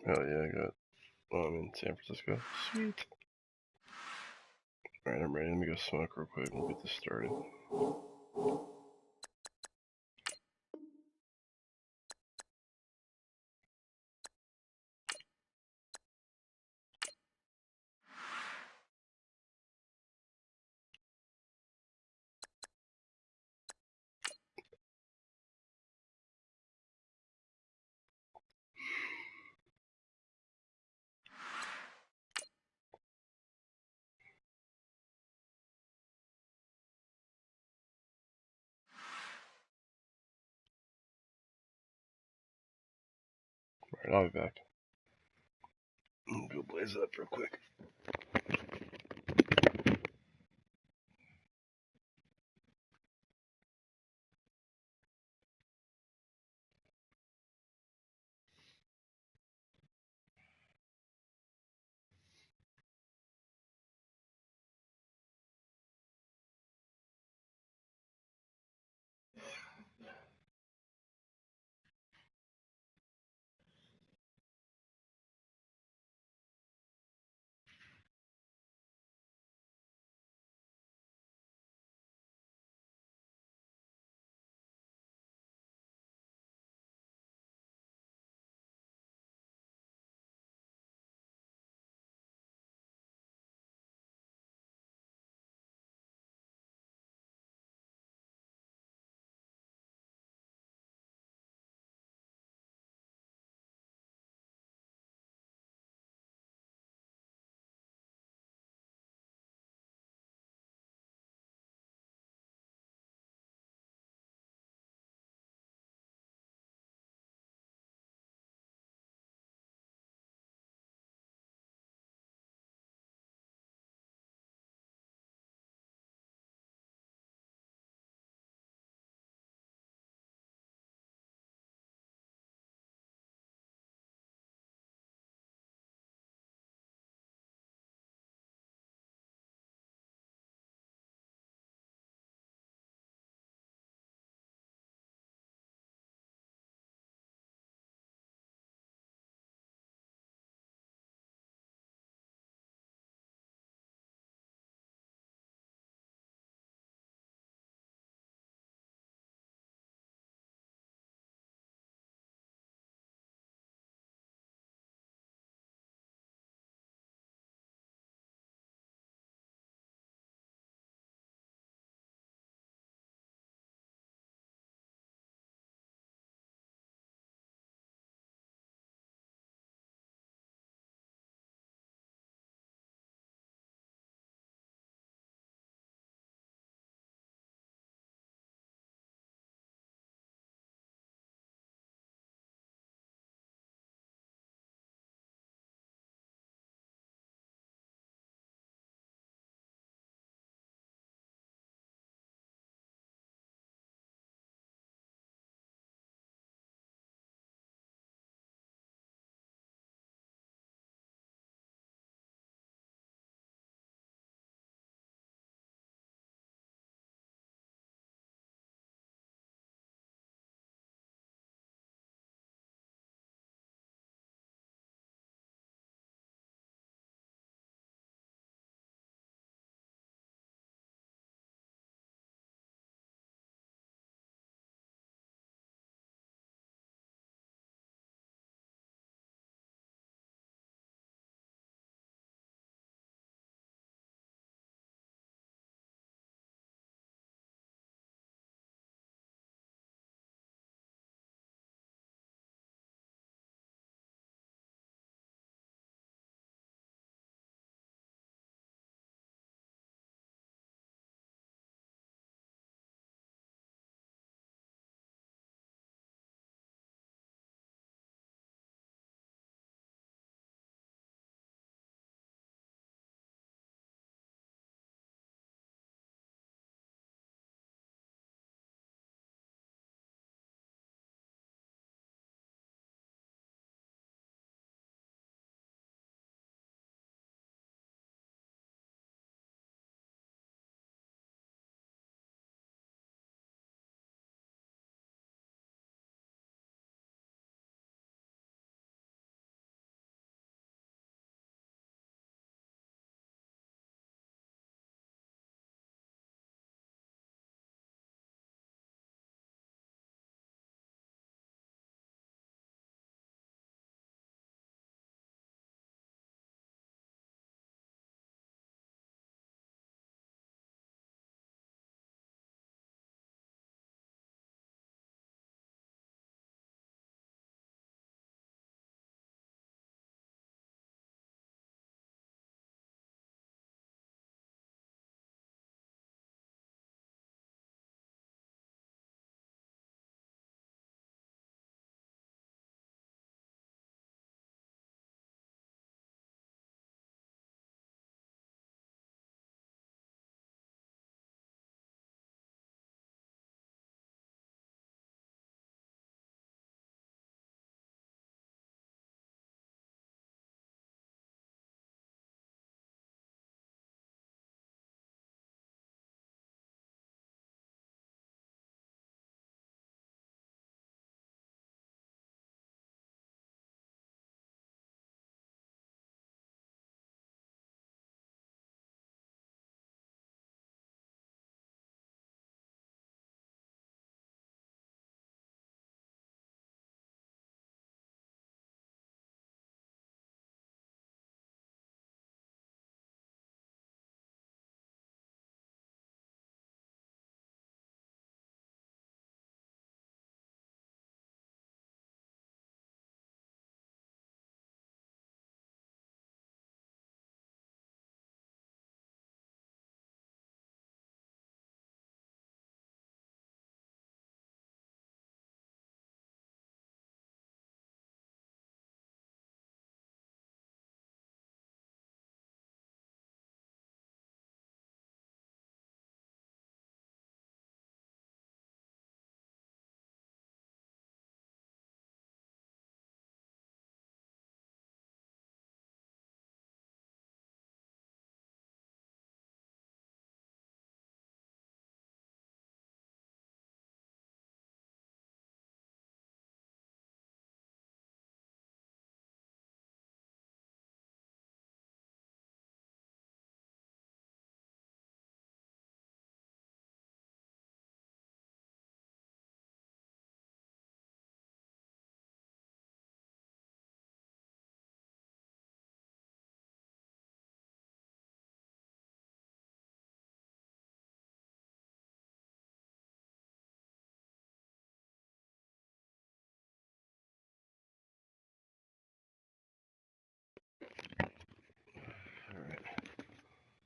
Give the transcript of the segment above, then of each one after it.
Hell yeah, I got. Oh, I'm in San Francisco. Sweet. Alright, I'm ready. Let me go smoke real quick. We'll get this started. Alright, I'll be back. Go blaze up real quick.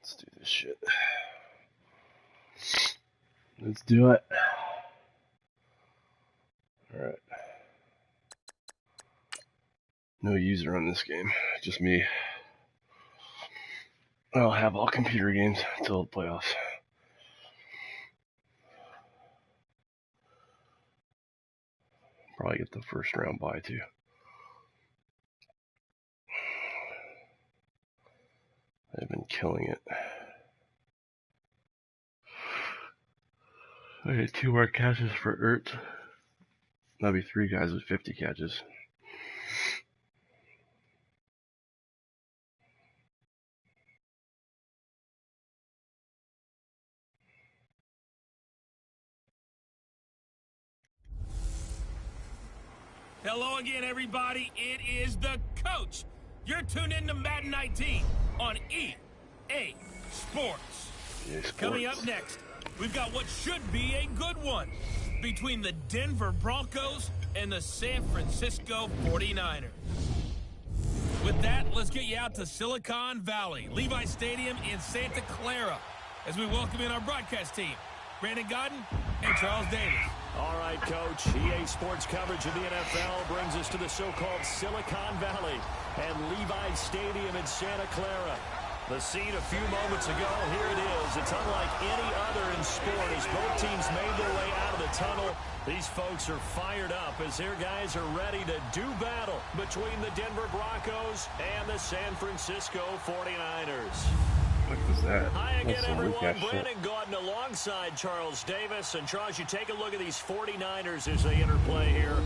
Let's do this shit. Let's do it. Alright. No user on this game, just me. I'll have all computer games until the playoffs. Probably get the first round bye too. I've been killing it. I had 2 more catches for Ertz. That'd be 3 guys with 50 catches. Hello again, everybody. It is the coach. You're tuned in to Madden 19 on EA Sports. Coming up next, we've got what should be a good one between the Denver Broncos and the San Francisco 49ers. With that, let's get you out to Silicon Valley, Levi Stadium in Santa Clara, as we welcome in our broadcast team, Brandon Godden and Charles Davis. All right, Coach. EA Sports coverage of the NFL brings us to the so-called Silicon Valley and Levi Stadium in Santa Clara. The scene a few moments ago, here it is. It's unlike any other in sport as both teams made their way out of the tunnel. These folks are fired up as their guys are ready to do battle between the Denver Broncos and the San Francisco 49ers. What was that? Hi again, everyone. Brandon Gaudin alongside Charles Davis. And Charles, you take a look at these 49ers as they interplay here.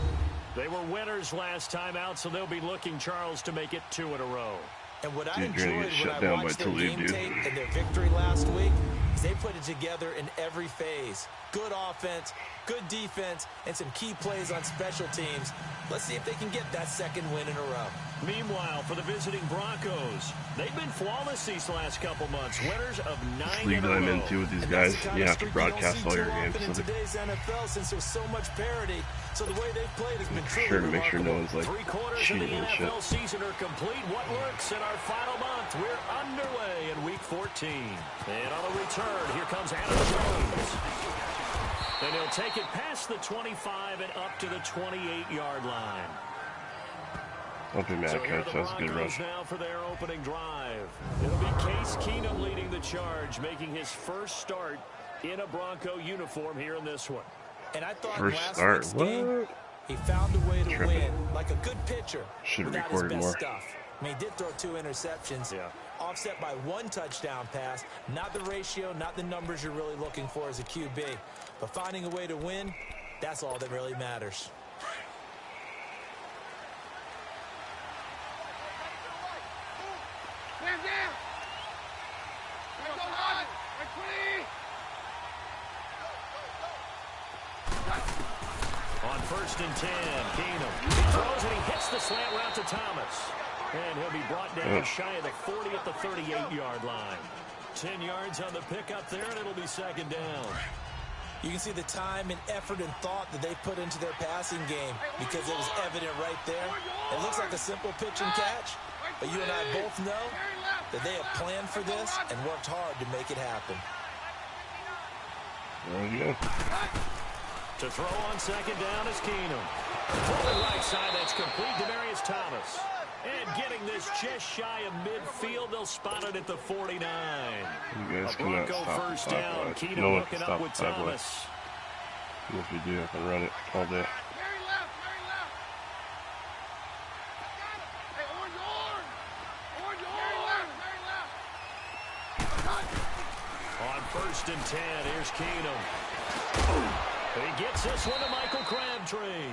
They were winners last time out, so they'll be looking, Charles, to make it 2 in a row. And what I enjoyed when I watched their game tape and their victory last week is they put it together in every phase. Good offense, good defense, and some key plays on special teams. Let's see if they can get that 2nd win in a row. Meanwhile, for the visiting Broncos, they've been flawless these last couple months. Winners of 9 in a row. League that I'm into with these guys, you have to broadcast all your games. In today's NFL, since there's so much parity, so the way they've played has been truly sure to make sure no one's like 3/4 of the NFL season are complete. What works in our final month? We're underway in Week 14. And on the return, here comes Adam Jones. And he'll take it past the 25 and up to the 28-yard line. Don't be mad, Coach. That's a good rush. Now for their opening drive. It'll be Case Keenum leading the charge, making his first start in a Bronco uniform here in this one. And I thought last week's game, he found a way to win, like a good pitcher. Should have recorded more. Stuff. I mean, he did throw 2 interceptions, offset by 1 touchdown pass. Not the ratio, not the numbers you're really looking for as a QB. But finding a way to win, that's all that really matters. On 1st and 10, Keenum. He throws and he hits the slant route to Thomas. And he'll be brought down shy of the 40 at the 38-yard line. 10 yards on the pickup there, and it'll be 2nd down. You can see the time and effort and thought that they put into their passing game because it was evident right there. It looks like a simple pitch and catch, but you and I both know that they have planned for this and worked hard to make it happen. There we go. To throw on 2nd down is Keenum. Pulling right side, that's complete to Demarius Thomas. And getting this just shy of midfield, they'll spot it at the 49. You guys cannot stop first down. Keenum no one hooking can up stop with Thomas. And if we do, I can run it all day. On 1st and 10, here's Keenum. He gets this one to Michael Crabtree.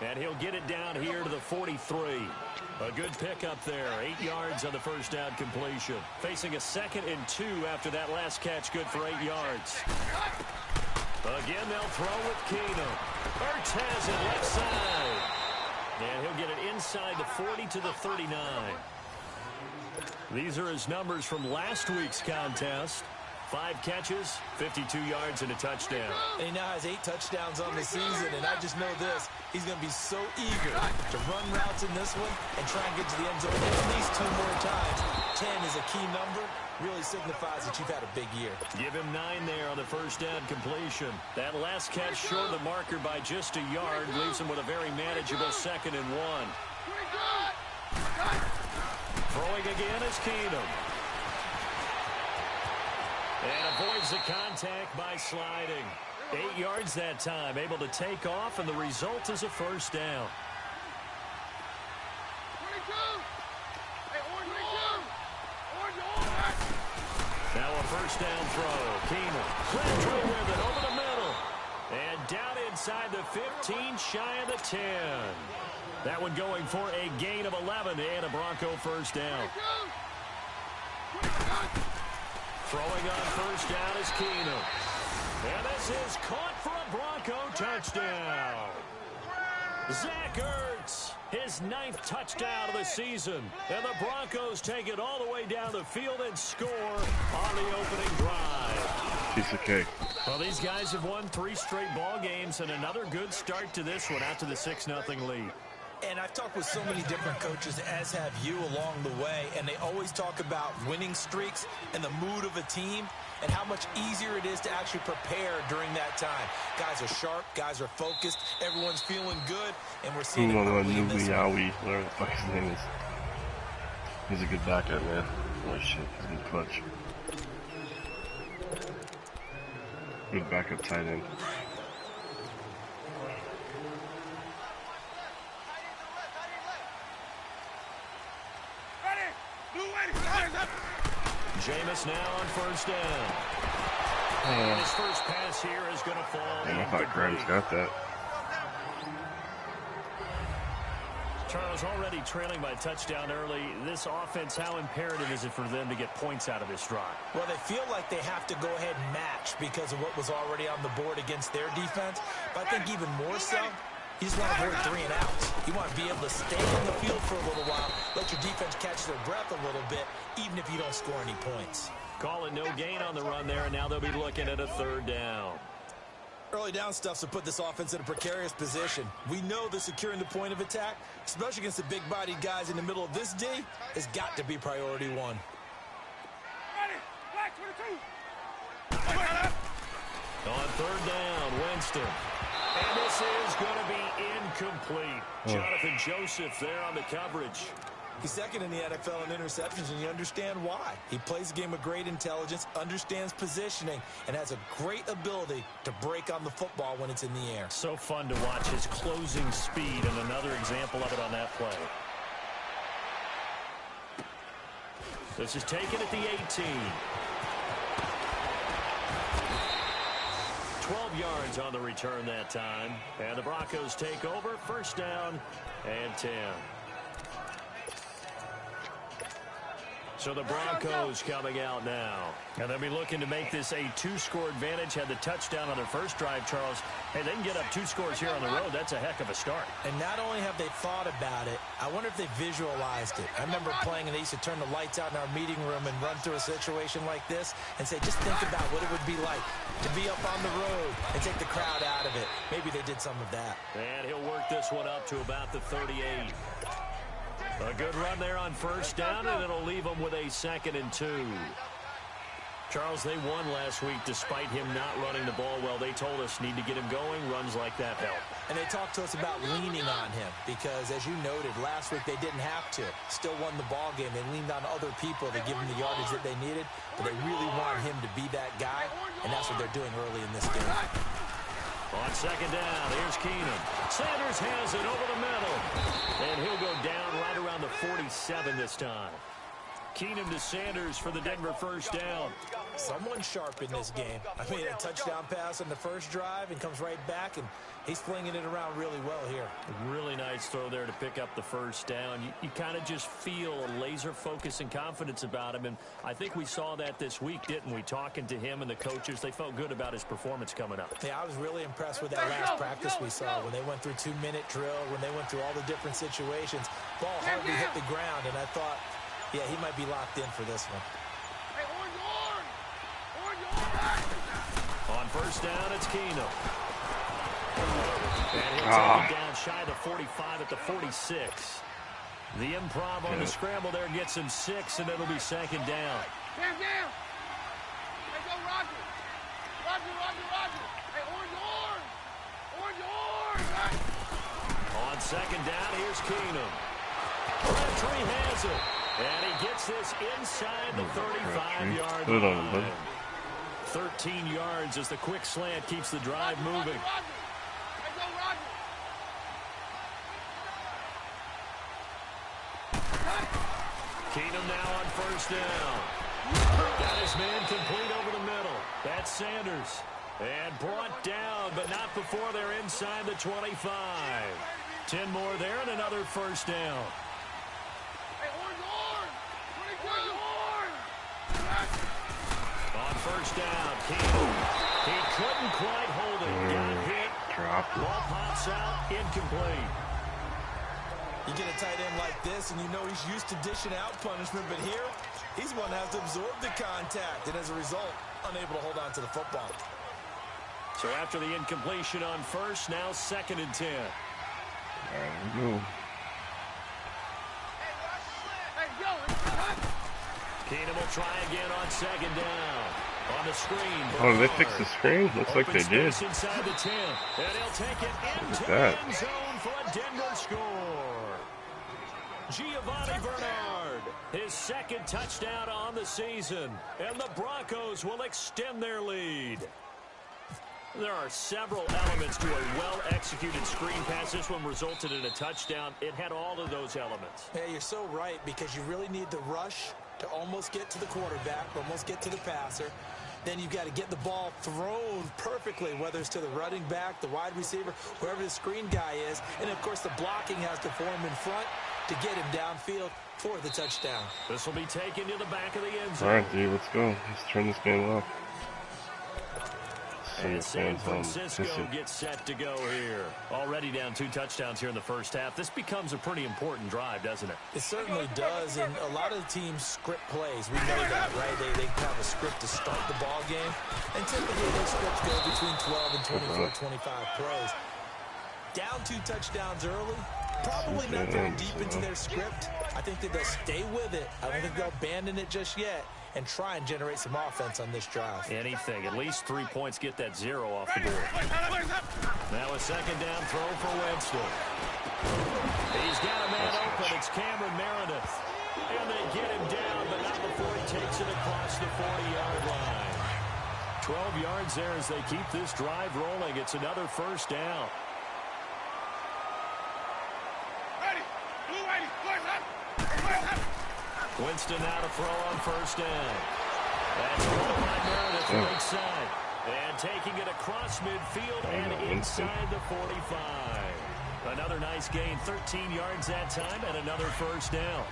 And he'll get it down here to the 43. A good pickup there. 8 yards on the first down completion. Facing a 2nd and 2 after that last catch. Good for 8 yards. Again, they'll throw with Keenum. Ertz has it left side. And he'll get it inside the 40 to the 39. These are his numbers from last week's contest. 5 catches, 52 yards, and a touchdown. And he now has 8 touchdowns on the season, and I just know this. He's going to be so eager to run routes in this one and try and get to the end zone at least 2 more times. 10 is a key number. Really signifies that you've had a big year. Give him 9 there on the first down completion. That last catch short of the marker by just a yard leaves him with a very manageable 2nd and 1. Throwing again is Keenum. And avoids the contact by sliding. 8 yards that time, able to take off, and the result is a first down. Now a first down throw. Keenum. Crabtree with it over the middle. And down inside the 15, shy of the 10. That one going for a gain of 11 and a Bronco first down. Throwing on first down is Keenum. And this is caught for a Bronco touchdown. Zach Ertz, his 9th touchdown of the season. And the Broncos take it all the way down the field and score on the opening drive. Piece of cake. Well, these guys have won 3 straight ball games and another good start to this one out to the 6-0 lead. And I've talked with so many different coaches, as have you, along the way, and they always talk about winning streaks and the mood of a team and how much easier it is to actually prepare during that time. Guys are sharp, guys are focused, everyone's feeling good, and we're seeing it early in this one. Whatever the fuck his name is. He's a good backup, man. Holy shit, he's a good clutch. Good backup tight end. Jameis now on first down. And his first pass here is going to fall. Man, I thought Graham's got that. Charles, already trailing by touchdown early. This offense, how imperative is it for them to get points out of this drive? Well, they feel like they have to go ahead and match because of what was already on the board against their defense. But I think even more so, you just want to avoid 3 and outs. You want to be able to stay on the field for a little while, let your defense catch their breath a little bit, even if you don't score any points. Call it no gain on the run there, and now they'll be looking at a 3rd down. Early down stuff to put this offense in a precarious position. We know that securing the point of attack, especially against the big-bodied guys in the middle of this D, has got to be priority 1. On 3rd down, Winston. And this is going to be incomplete. Jonathan Joseph there on the coverage. He's 2nd in the NFL in interceptions, and you understand why. He plays a game with great intelligence, understands positioning, and has a great ability to break on the football when it's in the air. So fun to watch his closing speed, and another example of it on that play. This is taken at the 18. 12 yards on the return that time. And the Broncos take over. First down and 10. So the Broncos coming out now. And they'll be looking to make this a 2-score advantage. Had the touchdown on their first drive, Charles. Hey, they can get up 2 scores here on the road. That's a heck of a start. And not only have they thought about it, I wonder if they visualized it. I remember playing, and they used to turn the lights out in our meeting room and run through a situation like this and say, just think about what it would be like to be up on the road and take the crowd out of it. Maybe they did some of that. And he'll work this one up to about the 38. A good run there on first down, and it'll leave them with a 2nd and 2. Charles, they won last week despite him not running the ball well. They told us need to get him going. Runs like that help. And they talked to us about leaning on him because, as you noted, last week they didn't have to. Still won the ball game. They leaned on other people to give them the yardage that they needed, but they really want him to be that guy, and that's what they're doing early in this game. On 2nd down, here's Keenum. Sanders has it over the middle. And he'll go down right around the 47 this time. Keenum to Sanders for the Denver first down. Someone sharp in this game. I mean, a touchdown pass on the first drive and comes right back, and he's flinging it around really well here. Really nice throw there to pick up the first down. You kind of just feel a laser focus and confidence about him, and I think we saw that this week, didn't we? Talking to him and the coaches, they felt good about his performance coming up. Yeah, I was really impressed with that last practice we saw when they went through 2-minute drill, when they went through all the different situations. Ball hardly hit the ground, and I thought, yeah, he might be locked in for this one. first down, it's Keenum. And he'll take it down shy of the 45 at the 46. The improv on the scramble there gets him 6, and it'll be second down. Down. Hey, go Roger. Roger. Hey, orange. On second down, here's Keenum. Crabtree has it. And he gets this inside the 35-yard line. 13 yards as the quick slant keeps the drive moving. Hey, go Roger. Keenum now on first down. Got his man complete over the middle. That's Sanders. And brought down, but not before they're inside the 25. 10 more there and another first down. Hey, orange. 22. On first down, Keenum. He couldn't quite hold it. Got hit. Dropped it. Ball pops out, incomplete. You get a tight end like this, and you know he's used to dishing out punishment, but here, he's one that has to absorb the contact, and as a result, unable to hold on to the football. So after the incompletion on first, now 2nd and 10. There we go. Keenum will try again on second down. On the screen. Oh, did they fix the screen? Looks like they did. Inside the 10. And he'll take it into the end zone for a Denver score. Giovanni Bernard, his 2nd touchdown on the season. And the Broncos will extend their lead. There are several elements to a well-executed screen pass. This one resulted in a touchdown. It had all of those elements. Yeah, you're so right, because you really need the rush to almost get to the quarterback, almost get to the passer. Then you've got to get the ball thrown perfectly, whether it's to the running back, the wide receiver, whoever the screen guy is. And, of course, the blocking has to form in front to get him downfield for the touchdown. This will be taken to the back of the end zone. All right, dude, let's go. Let's turn this game up. And San Francisco gets set to go here. Already down 2 touchdowns here in the first half. This becomes a pretty important drive, doesn't it? It certainly does, and a lot of the teams script plays. We know that, right? They have a script to start the ball game, and typically those scripts go between 12 and 24, 25 plays. Down 2 touchdowns early, probably not very deep into their script. I think that they'll stay with it. I don't think they'll abandon it just yet and try and generate some offense on this drive. Anything. At least 3 points, get that 0 off the board. Now a second down throw for Winston. He's got a man open. It's Cameron Meredith. And they get him down, but not before he takes it across the 40-yard line. 12 yards there as they keep this drive rolling. It's another first down. Winston now to throw on first down. That's caught by Meredith right side. And taking it across midfield and inside the 45. Another nice gain, 13 yards that time, and another first down.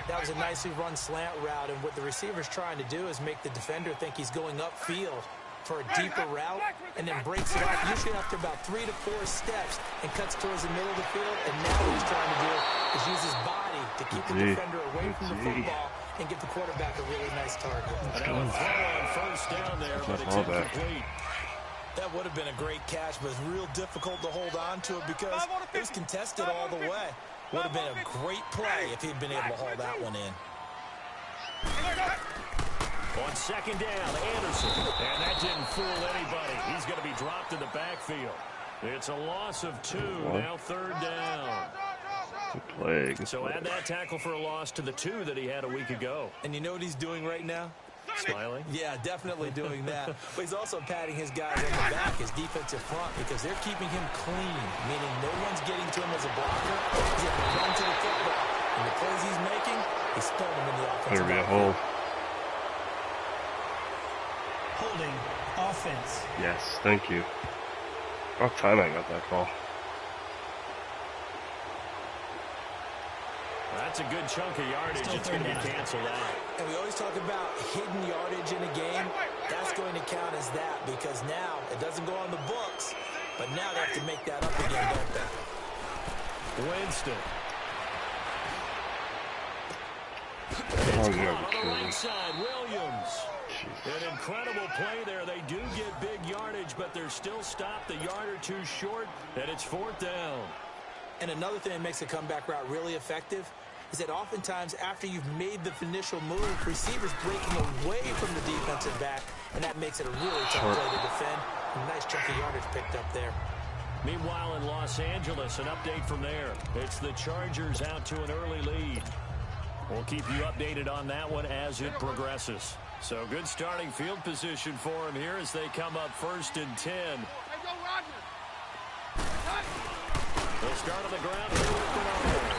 That was a nicely run slant route, and what the receiver's trying to do is make the defender think he's going upfield for a deeper route, and then breaks it off, usually after about 3 to 4 steps, and cuts towards the middle of the field. And now what he's trying to do is use his body to keep the defender away from the football and give the quarterback a really nice target. Another throw on first down there, but it's incomplete. That would have been a great catch, but it's real difficult to hold on to it because it was contested all the way. Would have been a great play if he'd been able to haul that one in. On second down, Anderson. And that didn't fool anybody. He's going to be dropped in the backfield. It's a loss of 2. Now 3rd down. Good So add that tackle for a loss to the 2 that he had a week ago. And you know what he's doing right now? Smiling? Yeah, definitely doing that. But he's also patting his guys on the back, his defensive front, because they're keeping him clean, meaning no one's getting to him as a blocker. He's able to run to the football. And the plays he's making, he's throwing them in the offensive Better be a hold. Holding offense. Yes, thank you. About time I got that call. That's a good chunk of yardage. It's going to be canceled out. And we always talk about hidden yardage in a game. That's going to count as that because now it doesn't go on the books, but now they have to make that up again, don't they? Winston. Oh, On the right side, Williams. An incredible play there. They do get big yardage, but they're still stopped a yard or two short, and it's 4th down. And another thing that makes a comeback route really effective is that oftentimes after you've made the initial move, receivers breaking away from the defensive back, and that makes it a really tough play to defend. A nice chunk of yardage picked up there. Meanwhile, in Los Angeles, an update from there. It's the Chargers out to an early lead. We'll keep you updated on that one as it progresses. So good starting field position for them here as they come up 1st and 10. They'll start on the ground here with Bernard.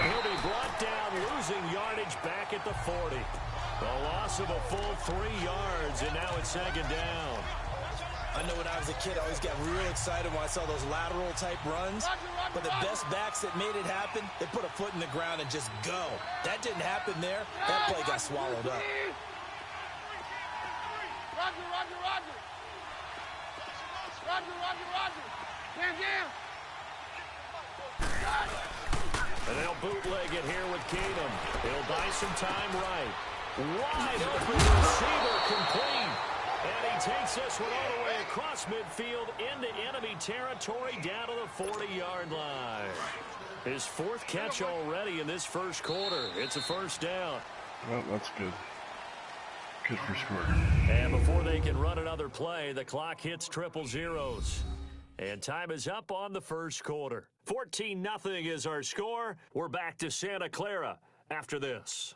He'll be brought down, losing yardage back at the 40. A loss of a full 3 yards, and now it's 2nd down. I know when I was a kid, I always got real excited when I saw those lateral-type runs. But the best backs that made it happen, they put a foot in the ground and just go. That didn't happen there. That play got swallowed up. Roger. And they'll bootleg it here with Keenum. He'll buy some time right. Wide open receiver complete. And he takes this one all the way across midfield into enemy territory down to the 40-yard line. His 4th catch already in this first quarter. It's a 1st down. Well, that's good. Good for scoring. And before they can run another play, the clock hits triple zeros. And time is up on the first quarter. 14-0 is our score. We're back to Santa Clara after this.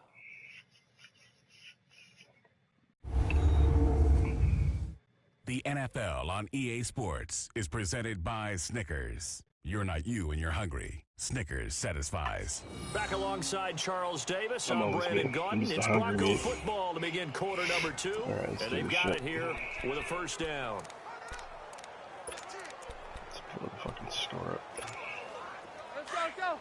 The NFL on EA Sports is presented by Snickers. You're not you and you're hungry. Snickers satisfies. Back alongside Charles Davis, I'm I'm Brandon Gaudin. It's hungry Bronco meat. football to begin quarter number 2. Right, and they've got it here with a 1st down. Let's pull the fucking score up. Let's go.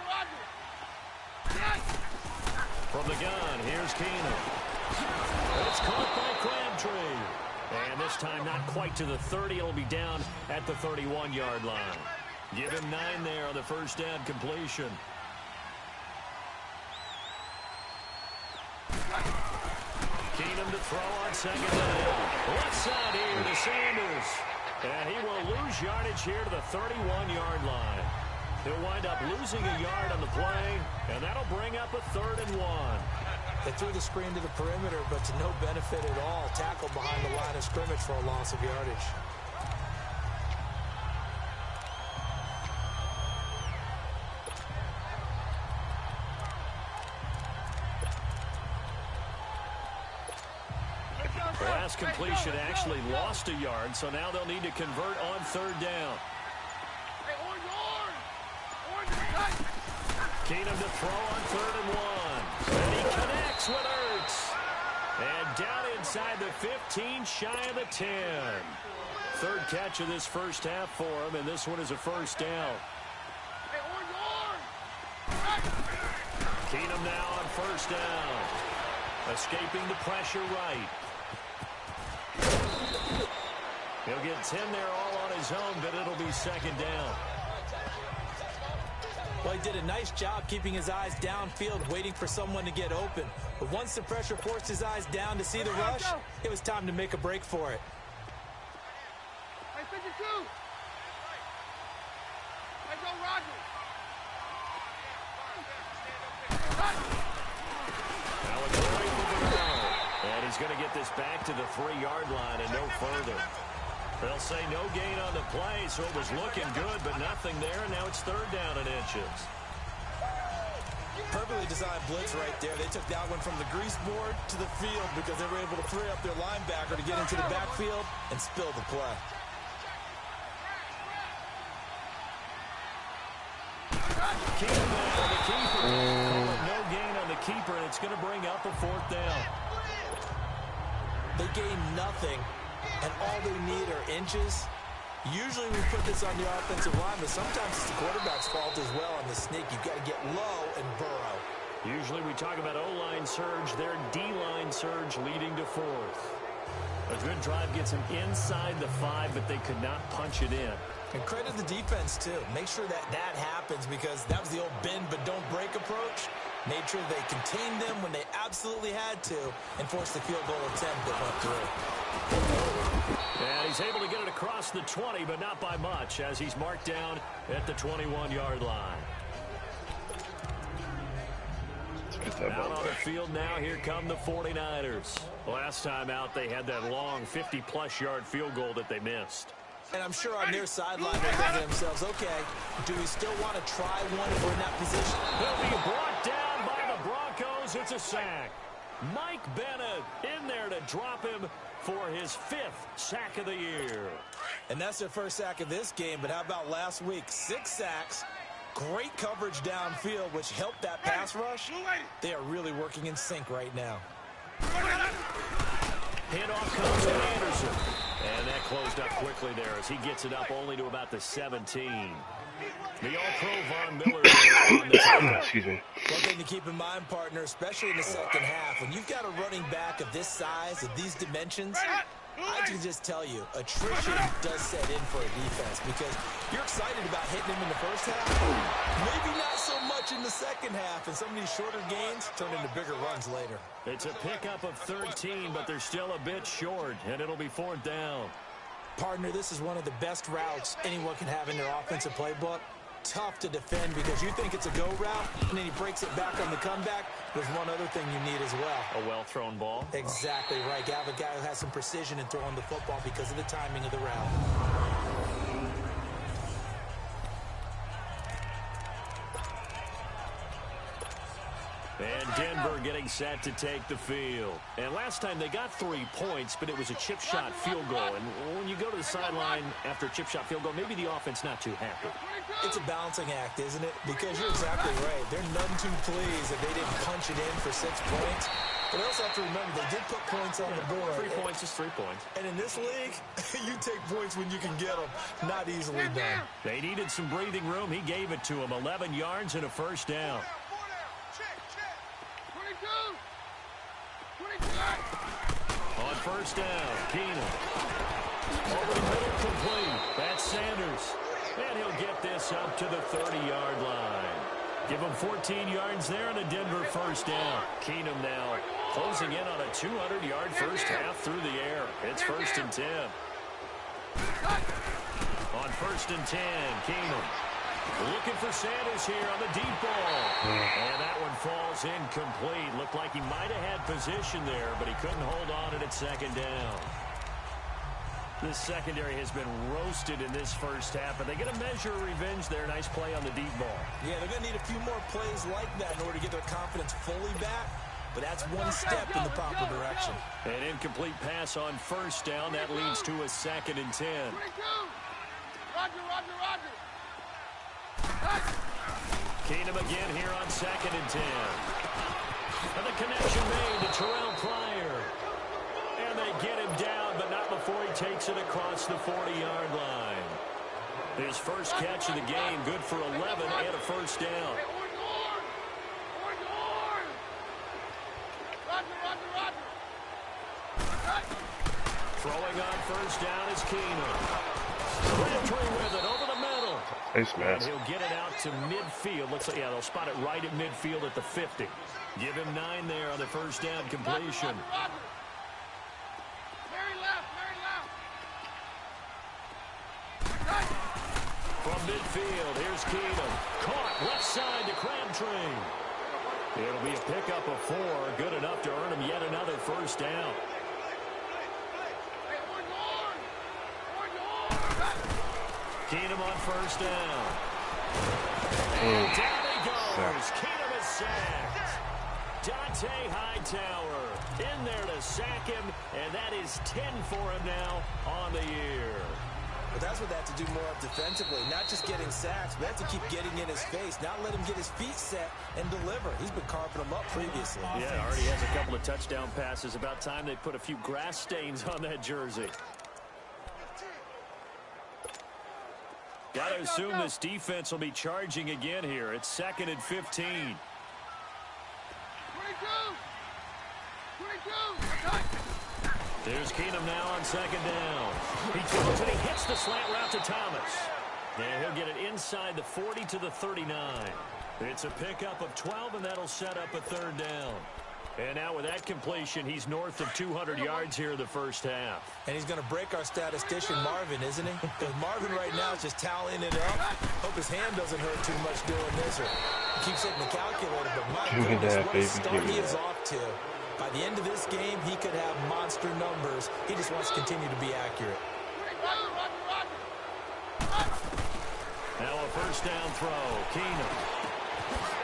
Roger. From the gun, here's Keenum. It's caught by Crabtree. And this time not quite to the 30. It'll be down at the 31-yard line. Give him 9 there on the 1st down completion. Keenum to throw on 2nd down. Left side here to Sanders. And he will lose yardage here to the 31-yard line. He'll wind up losing a yard on the play, and that'll bring up a 3rd and 1. They threw the screen to the perimeter, but to no benefit at all. Tackled behind the line of scrimmage for a loss of yardage. The last completion actually lost a yard, so now they'll need to convert on 3rd down. Keenum to throw on 3rd and 1. And he connects with Ertz. And down inside the 15, shy of the 10. 3rd catch of this first half for him, and this one is a 1st down. Keenum now on 1st down. Escaping the pressure right. He'll get 10 there all on his own, but it'll be 2nd down. Well, he did a nice job keeping his eyes downfield, waiting for someone to get open. But once the pressure forced his eyes down to see the rush, it was time to make a break for it. Hey, 52. Hey, go, Roger. Now it's right for Bernard. And he's going to get this back to the 3-yard line and no further. They'll say no gain on the play, so it was looking good, but nothing there. And now it's 3rd down and inches. Perfectly designed blitz right there. They took that one from the grease board to the field because they were able to free up their linebacker to get into the backfield and spill the play. Keeper on the keeper. No gain on the keeper, and it's going to bring up a 4th down. They gain nothing, and all they need are inches. Usually we put this on the offensive line, but sometimes it's the quarterback's fault as well on the sneak. You've got to get low and burrow. Usually we talk about O-line surge, their D-line surge leading to 4th. A good drive gets him inside the 5, but they could not punch it in. And credit the defense, too. Make sure that happens because that was the old bend but don't break approach. Made sure they contained them when they absolutely had to and forced the field goal attempt that went through. And he's able to get it across the 20, but not by much as he's marked down at the 21-yard line. Out on the field now, here come the 49ers. Last time out, they had that long 50-plus yard field goal that they missed. And I'm sure on their sideline they're thinking to themselves, okay, do we still want to try one if we're in that position? He'll be brought down by the Broncos. It's a sack. Mike Bennett in there to drop him for his 5th sack of the year. And that's their first sack of this game, but how about last week? 6 sacks. Great coverage downfield, which helped that pass rush. They are really working in sync right now. Handoff comes to Anderson. And that closed up quickly there as he gets it up only to about the 17. The All-Pro Von Miller on the tackle. Excuse me. One thing to keep in mind, partner, especially in the second half, when you've got a running back of this size, of these dimensions, I can just tell you, attrition does set in for a defense because you're excited about hitting him in the first half. Maybe not so much in the second half, and some of these shorter gains turn into bigger runs later. It's a pickup of 13, but they're still a bit short, and it'll be 4th down. Partner, this is one of the best routes anyone can have in their offensive playbook. Tough to defend because you think it's a go route, and then he breaks it back on the comeback. There's one other thing you need as well. A well-thrown ball. Exactly right. You have a guy who has some precision in throwing the football because of the timing of the route. And Denver getting set to take the field. And last time they got 3 points, but it was a chip shot field goal. And when you go to the sideline after a chip shot field goal, maybe the offense not too happy. It's a balancing act, isn't it? Because you're exactly right. They're none too pleased that they didn't punch it in for 6 points. But I also have to remember they did put points on the board. 3 points is 3 points. And in this league, you take points when you can get them. Not easily done. They needed some breathing room. He gave it to them. 11 yards and a 1st down. On 1st down, Keenum. Over the middle, complete. That's Sanders. And he'll get this up to the 30-yard line. Give him 14 yards there and a Denver 1st down. Keenum now closing in on a 200-yard first half through the air. It's 1st and 10. On 1st and 10, Keenum. Looking for Sanders here on the deep ball. And that one falls incomplete. Looked like he might have had position there, but he couldn't hold on at 2nd down. This secondary has been roasted in this first half, but they get a measure of revenge there. Nice play on the deep ball. Yeah, they're going to need a few more plays like that in order to get their confidence fully back. But that's one step in the proper direction. An incomplete pass on 1st down. That leads to a 2nd and 10. Roger. Keenum again here on 2nd and 10. And the connection made to Terrell Pryor. And they get him down, but not before he takes it across the 40-yard line. His first catch of the game, good for 11 and a 1st down. Throwing on 1st down is Keenum. Crabtree with it over the middle. Nice And he'll get it out to midfield. Looks like, yeah, they'll spot it right at midfield at the 50. Give him 9 there on the 1st down completion. From midfield, here's Keenum. Caught left side to Crabtree. It'll be a pickup of 4. Good enough to earn him yet another 1st down. Keenum on 1st down. And down he goes. Keenum is sacked. Dante Hightower in there to sack him, and that is 10 for him now on the year. But that's what they have to do more of defensively, not just getting sacks, but have to keep getting in his face, not let him get his feet set and deliver. He's been carving them up previously. Yeah, already has a couple of touchdown passes. About time they put a few grass stains on that jersey. Got to assume this defense will be charging again here. It's 2nd and 15. 22. There's Keenum now on second down. He throws and he hits the slant route to Thomas. And he'll get it inside the 40 to the 39. It's a pickup of 12, and that'll set up a third down. And now with that completion, he's north of 200 yards here in the first half. And he's going to break our statistician Marvin, isn't he? Because Marvin right now is just tallying it up. Hope his hand doesn't hurt too much doing this. Or he keeps hitting the calculator, but my goodness, what a start he is off to. By the end of this game, he could have monster numbers. He just wants to continue to be accurate. Now a first down throw, Keenum.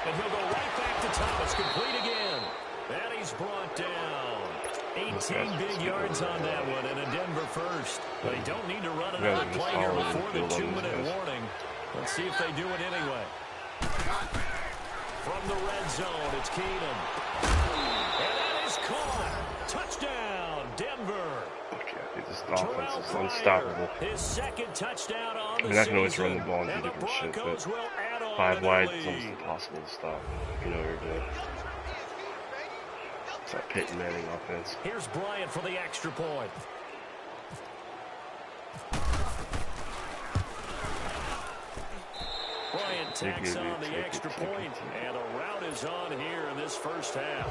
And he'll go right back to Thomas, complete again. And he's brought down. 18 big yards on that one, and a Denver first. They don't need to run another play here before the 2-minute warning. Let's see if they do it anyway. From the red zone, it's Keenum. And that is caught. Touchdown, Denver. This offense is unstoppable. His second touchdown on the I mean, I can always season. run the ball and do different shit, but 5 wide is almost impossible to stop. You know what you're doing. It's that Peyton Manning offense. Here's Bryant for the extra point. Bryant tacks on the extra point, and a route is on here in this first half.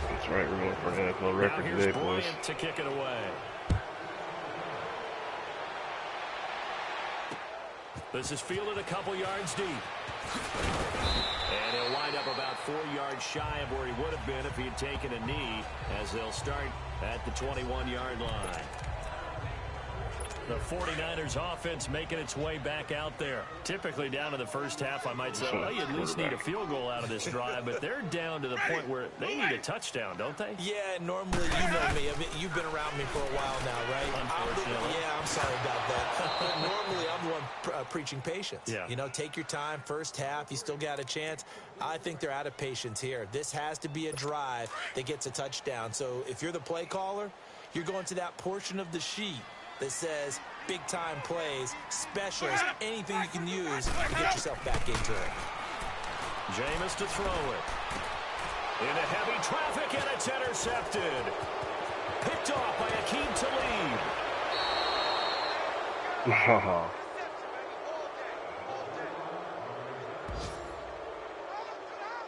That's right, we're going for an NFL record today, boys. Bryant to kick it away. This is fielded a couple yards deep. And he'll wind up about 4 yards shy of where he would have been if he had taken a knee, as they'll start at the 21-yard line. The 49ers offense making its way back out there. Typically down to the first half, I might say, well, you at least need a field goal out of this drive, but they're down to the point where they need a touchdown, don't they? Yeah, normally, you know me. I mean, you've been around me for a while now, right? Unfortunately. I'm sorry about that. But normally, I'm the one preaching patience. Yeah. You know, take your time. First half, you still got a chance. I think they're out of patience here. This has to be a drive that gets a touchdown. So if you're the play caller, you're going to that portion of the sheet that says big-time plays, specials, anything you can use to get yourself back into it. Jameis to throw it. Into heavy traffic, and it's intercepted. Picked off by Akeem Talib.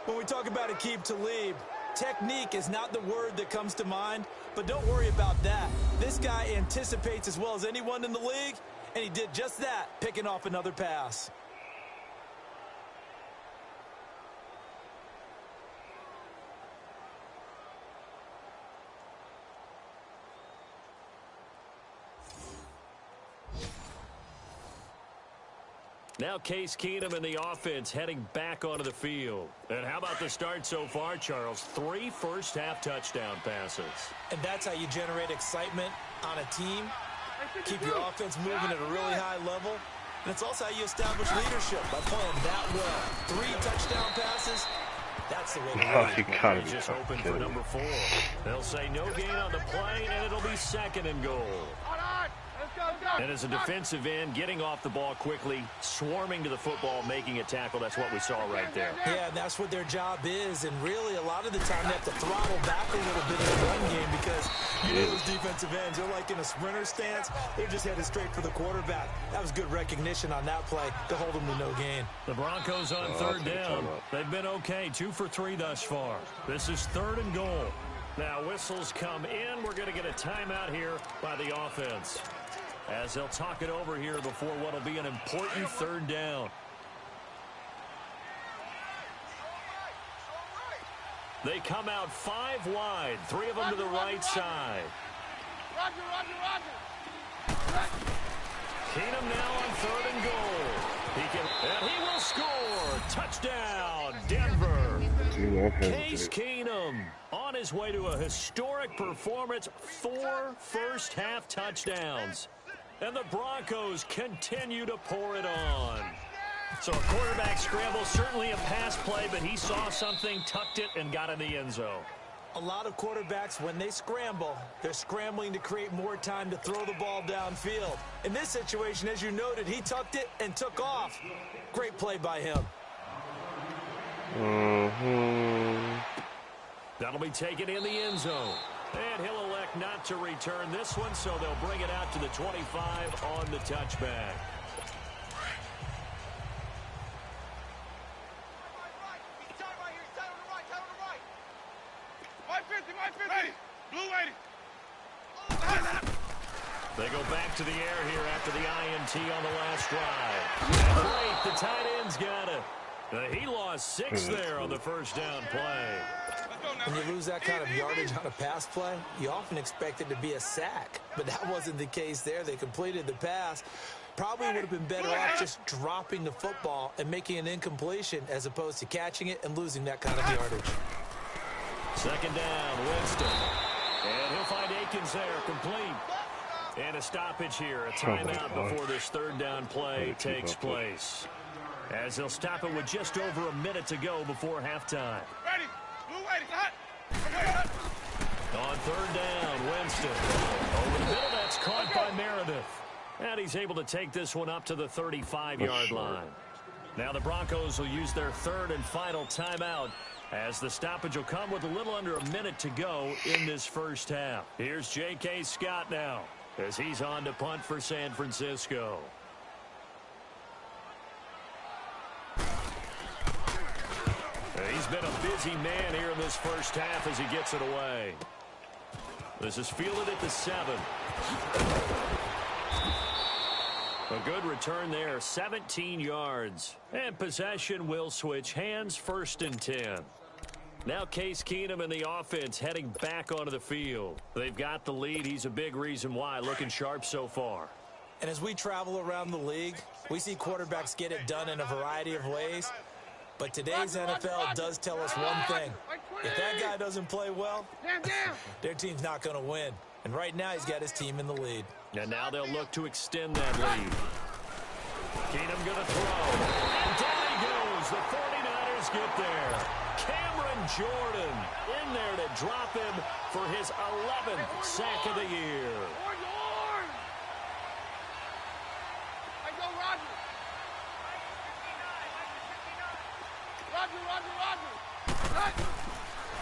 When we talk about Akeem Talib, technique is not the word that comes to mind, but don't worry about that. This guy anticipates as well as anyone in the league, and he did just that, picking off another pass. Now Case Keenum and the offense heading back onto the field. And how about the start so far, Charles? 3 first-half touchdown passes. And that's how you generate excitement on a team. Keep your offense moving at a really high level. And it's also how you establish leadership by playing that well. 3 touchdown passes. That's the way to do it. Oh, He's just open for number 4. They'll say no gain on the play, and it'll be 2nd and goal. And as a defensive end, getting off the ball quickly, swarming to the football, making a tackle, that's what we saw right there. Yeah, that's what their job is. And really, a lot of the time, they have to throttle back a little bit in the run game because you know those defensive ends, they're like in a sprinter stance. They're just headed straight for the quarterback. That was good recognition on that play to hold them to no gain. The Broncos on 3rd down. They've been okay, 2 for 3 thus far. This is 3rd and goal. Now whistles come in. We're going to get a timeout here by the offense, as they'll talk it over here before what will be an important 3rd down. They come out 5 wide, 3 of them to the right side. Keenum now on 3rd and goal. And he will score. Touchdown, Denver. Case Keenum on his way to a historic performance, 4 first-half touchdowns. And the Broncos continue to pour it on. So a quarterback scramble, certainly a pass play, but he saw something, tucked it, and got in the end zone. A lot of quarterbacks, when they scramble, they're scrambling to create more time to throw the ball downfield. In this situation, as you noted, he tucked it and took off. Great play by him. That'll be taken in the end zone. And he'll elect not to return this one, so they'll bring it out to the 25 on the touchback. They go back to the air here after the INT on the last drive. Great, the tight end's got it. He lost 6 there on the first down play. When you lose that kind of yardage on a pass play, you often expect it to be a sack. But that wasn't the case there. They completed the pass. Probably would have been better off just dropping the football and making an incompletion as opposed to catching it and losing that kind of yardage. Second down, Winston. And he'll find Akins there, complete. And a stoppage here, a timeout before this third down play takes place. As they'll stop it with just over a minute to go before halftime. On third down, Winston. Over the middle, that's caught by Meredith. And he's able to take this one up to the 35-yard line. Now the Broncos will use their third and final timeout, as the stoppage will come with a little under a minute to go in this first half. Here's J.K. Scott now, as he's on to punt for San Francisco. He's been a busy man here in this first half as he gets it away. This is fielded at the 7. A good return there, 17 yards. And possession will switch hands, 1st and 10. Now Case Keenum and the offense heading back onto the field. They've got the lead. He's a big reason why, looking sharp so far. And as we travel around the league, we see quarterbacks get it done in a variety of ways. But today's NFL does tell us one thing. If that guy doesn't play well, their team's not going to win. And right now he's got his team in the lead. And now they'll look to extend that lead. Keenum going to throw. And down he goes. The 49ers get there. Cameron Jordan in there to drop him for his 11th sack of the year.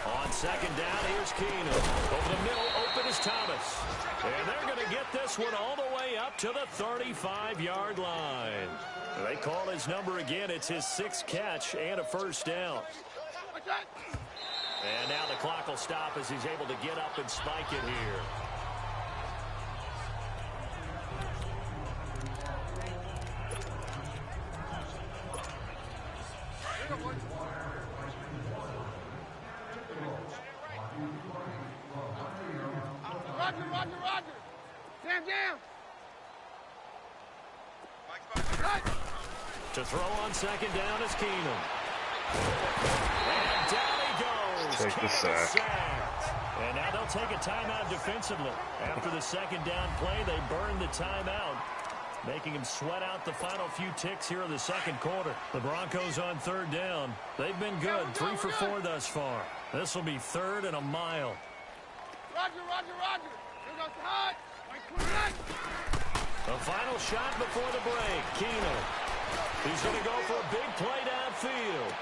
On second down, here's Keenum. Over the middle, open is Thomas. And they're going to get this one all the way up to the 35-yard line. They call his number again. It's his 6th catch and a first down. And now the clock will stop as he's able to get up and spike it here. Roger. Stand down. To throw on second down is Keenum. And down he goes. Take the sack. And now they'll take a timeout defensively. After the second down play, they burn the timeout, making him sweat out the final few ticks here in the second quarter. The Broncos on third down. They've been good, 3 for 4 thus far. This will be 3rd and a mile. Roger. Here goes the hot. The final shot before the break. Keenum. He's going to go for a big play downfield.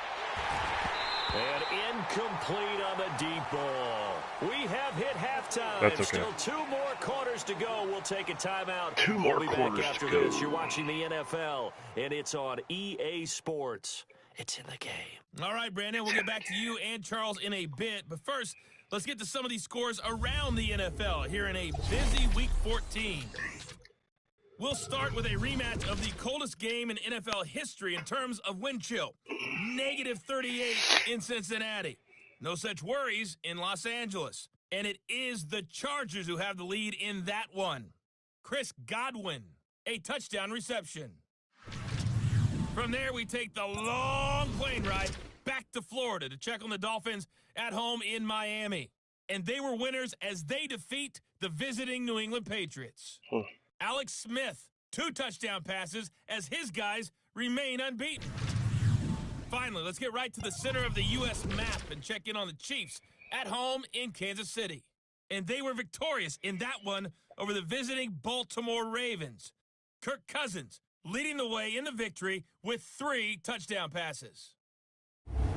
And incomplete on the deep ball. We have hit halftime. That's okay. Still 2 more quarters to go. We'll take a timeout. 2 more we'll be quarters back after to go. this. You're watching the NFL, and it's on EA Sports. It's in the game. All right, Brandon, we'll get back to you and Charles in a bit. But first, let's get to some of these scores around the NFL here in a busy Week 14. We'll start with a rematch of the coldest game in NFL history in terms of wind chill. -38 in Cincinnati. No such worries in Los Angeles. And it is the Chargers who have the lead in that one. Chris Godwin, a touchdown reception. From there, we take the long plane ride back to Florida to check on the Dolphins at home in Miami. And they were winners as they defeat the visiting New England Patriots. Alex Smith, 2 touchdown passes as his guys remain unbeaten. Finally, let's get right to the center of the U.S. map and check in on the Chiefs at home in Kansas City. And they were victorious in that one over the visiting Baltimore Ravens. Kirk Cousins leading the way in the victory with 3 touchdown passes.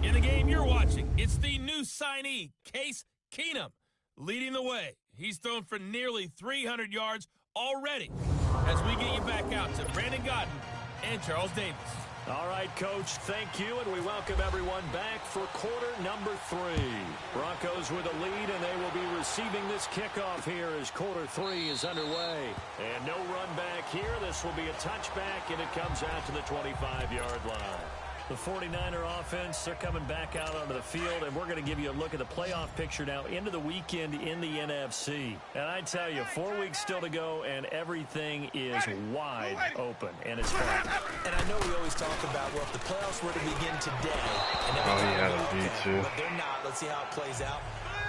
In the game you're watching, it's the new signee, Case Keenum, leading the way. He's thrown for nearly 300 yards already. As we get you back out to Brandon Godden and Charles Davis. All right, Coach, thank you, and we welcome everyone back for quarter number 3. Broncos with a lead, and they will be receiving this kickoff here as quarter 3 is underway. And no run back here. This will be a touchback, and it comes out to the 25-yard line. The 49er offense, they're coming back out onto the field, and we're going to give you a look at the playoff picture now into the weekend in the NFC. And I tell you, 4 weeks still to go, and everything is wide open, and it's fun. And I know we always talk about, well, if the playoffs were to begin today, and everything but they're not. Let's see how it plays out.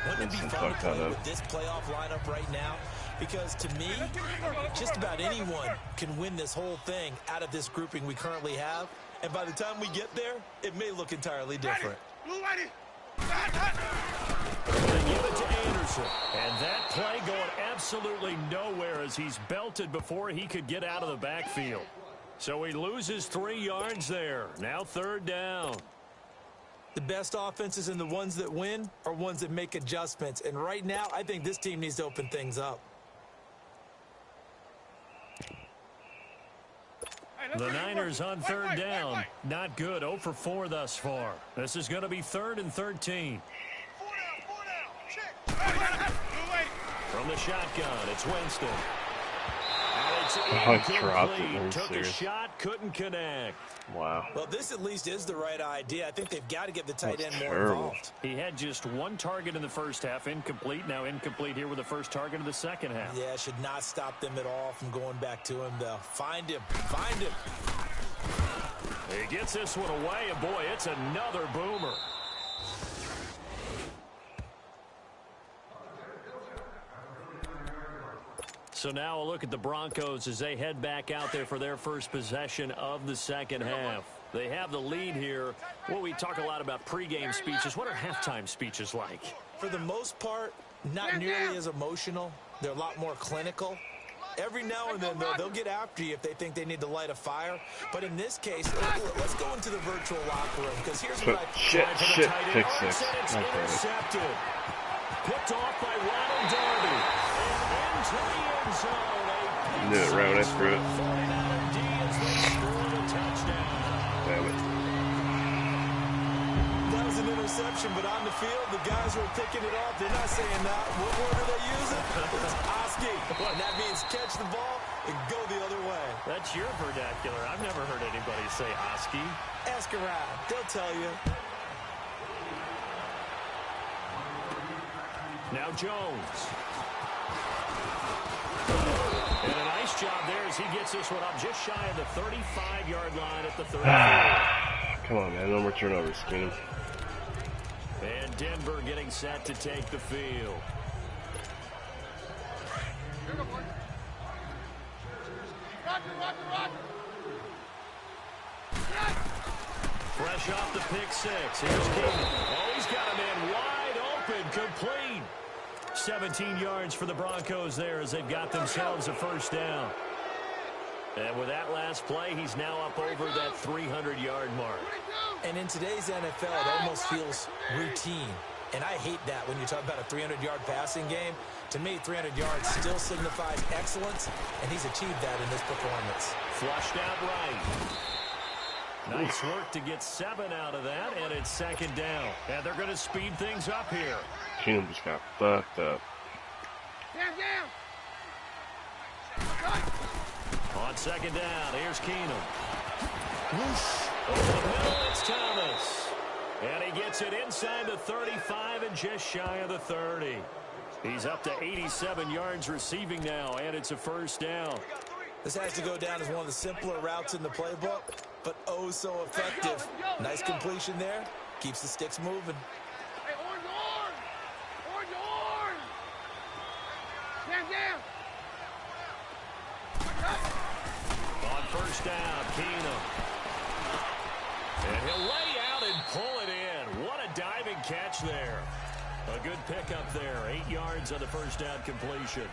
Wouldn't it be fun to play with this playoff lineup right now? Because to me, just about anyone can win this whole thing out of this grouping we currently have. And by the time we get there, it may look entirely different. They give it to Anderson. And that play going absolutely nowhere as he's belted before he could get out of the backfield. So he loses 3 yards there. Now 3rd down. The best offenses and the ones that win are ones that make adjustments. And right now, I think this team needs to open things up. The Niners on 3rd down. Not good. 0 for 4 thus far. This is going to be 3rd and 13. From the shotgun, it's Winston. And it's incomplete. Took a shot, couldn't connect. Wow. Well, this at least is the right idea. I think they've got to get the tight end more involved. He had just 1 target in the first half, incomplete. Now incomplete here with the first target of the second half. Yeah, should not stop them at all from going back to him, though. Find him. Find him. He gets this one away, and boy, it's another boomer. So now a look at the Broncos as they head back out there for their first possession of the second half. They have the lead here. Well, we talk a lot about pregame speeches. What are halftime speeches like? For the most part, not nearly as emotional. They're a lot more clinical. Every now and then, though, they'll get after you if they think they need to light a fire. But in this case, let's go into the virtual locker room, because here's what I... Shit, pick 6. It's intercepted. Picked off by Ronald Darby. And into the end zone. Knew it right when I threw it. Damn it. That was an interception, but on the field, the guys who are picking it off, they're not saying that. What word are they using? It's Oski. And that means catch the ball and go the other way. That's your vernacular. I've never heard anybody say Oski. Ask around. They'll tell you. Now Jones. And a nice job there as he gets this one up just shy of the 35-yard line at the 34. Come on, man. No more turnovers, Keenum. And Denver getting set to take the field. Fresh off the pick 6. Here's Keenum. Oh, he's got a man wide open, complete. 17 yards for the Broncos there as they've got themselves a first down. And with that last play, he's now up over that 300-yard mark. And in today's NFL, it almost feels routine. And I hate that when you talk about a 300-yard passing game. To me, 300 yards still signifies excellence, and he's achieved that in this performance. Flushed out right. Nice work to get 7 out of that, and it's 2nd down. And they're going to speed things up here. Keenum just got fucked up. On 2nd down, here's Keenum. Whoosh. Over the middle, it's Thomas. And he gets it inside the 35 and just shy of the 30. He's up to 87 yards receiving now, and it's a first down. This has to go down as one of the simpler routes in the playbook, but oh so effective. Nice completion there. Keeps the sticks moving. Hey, orange, orange! Orange, orange! Stand down! On first down, Keenum. And he'll lay out and pull it in. What a diving catch there. A good pickup there. 8 yards on the first down completion.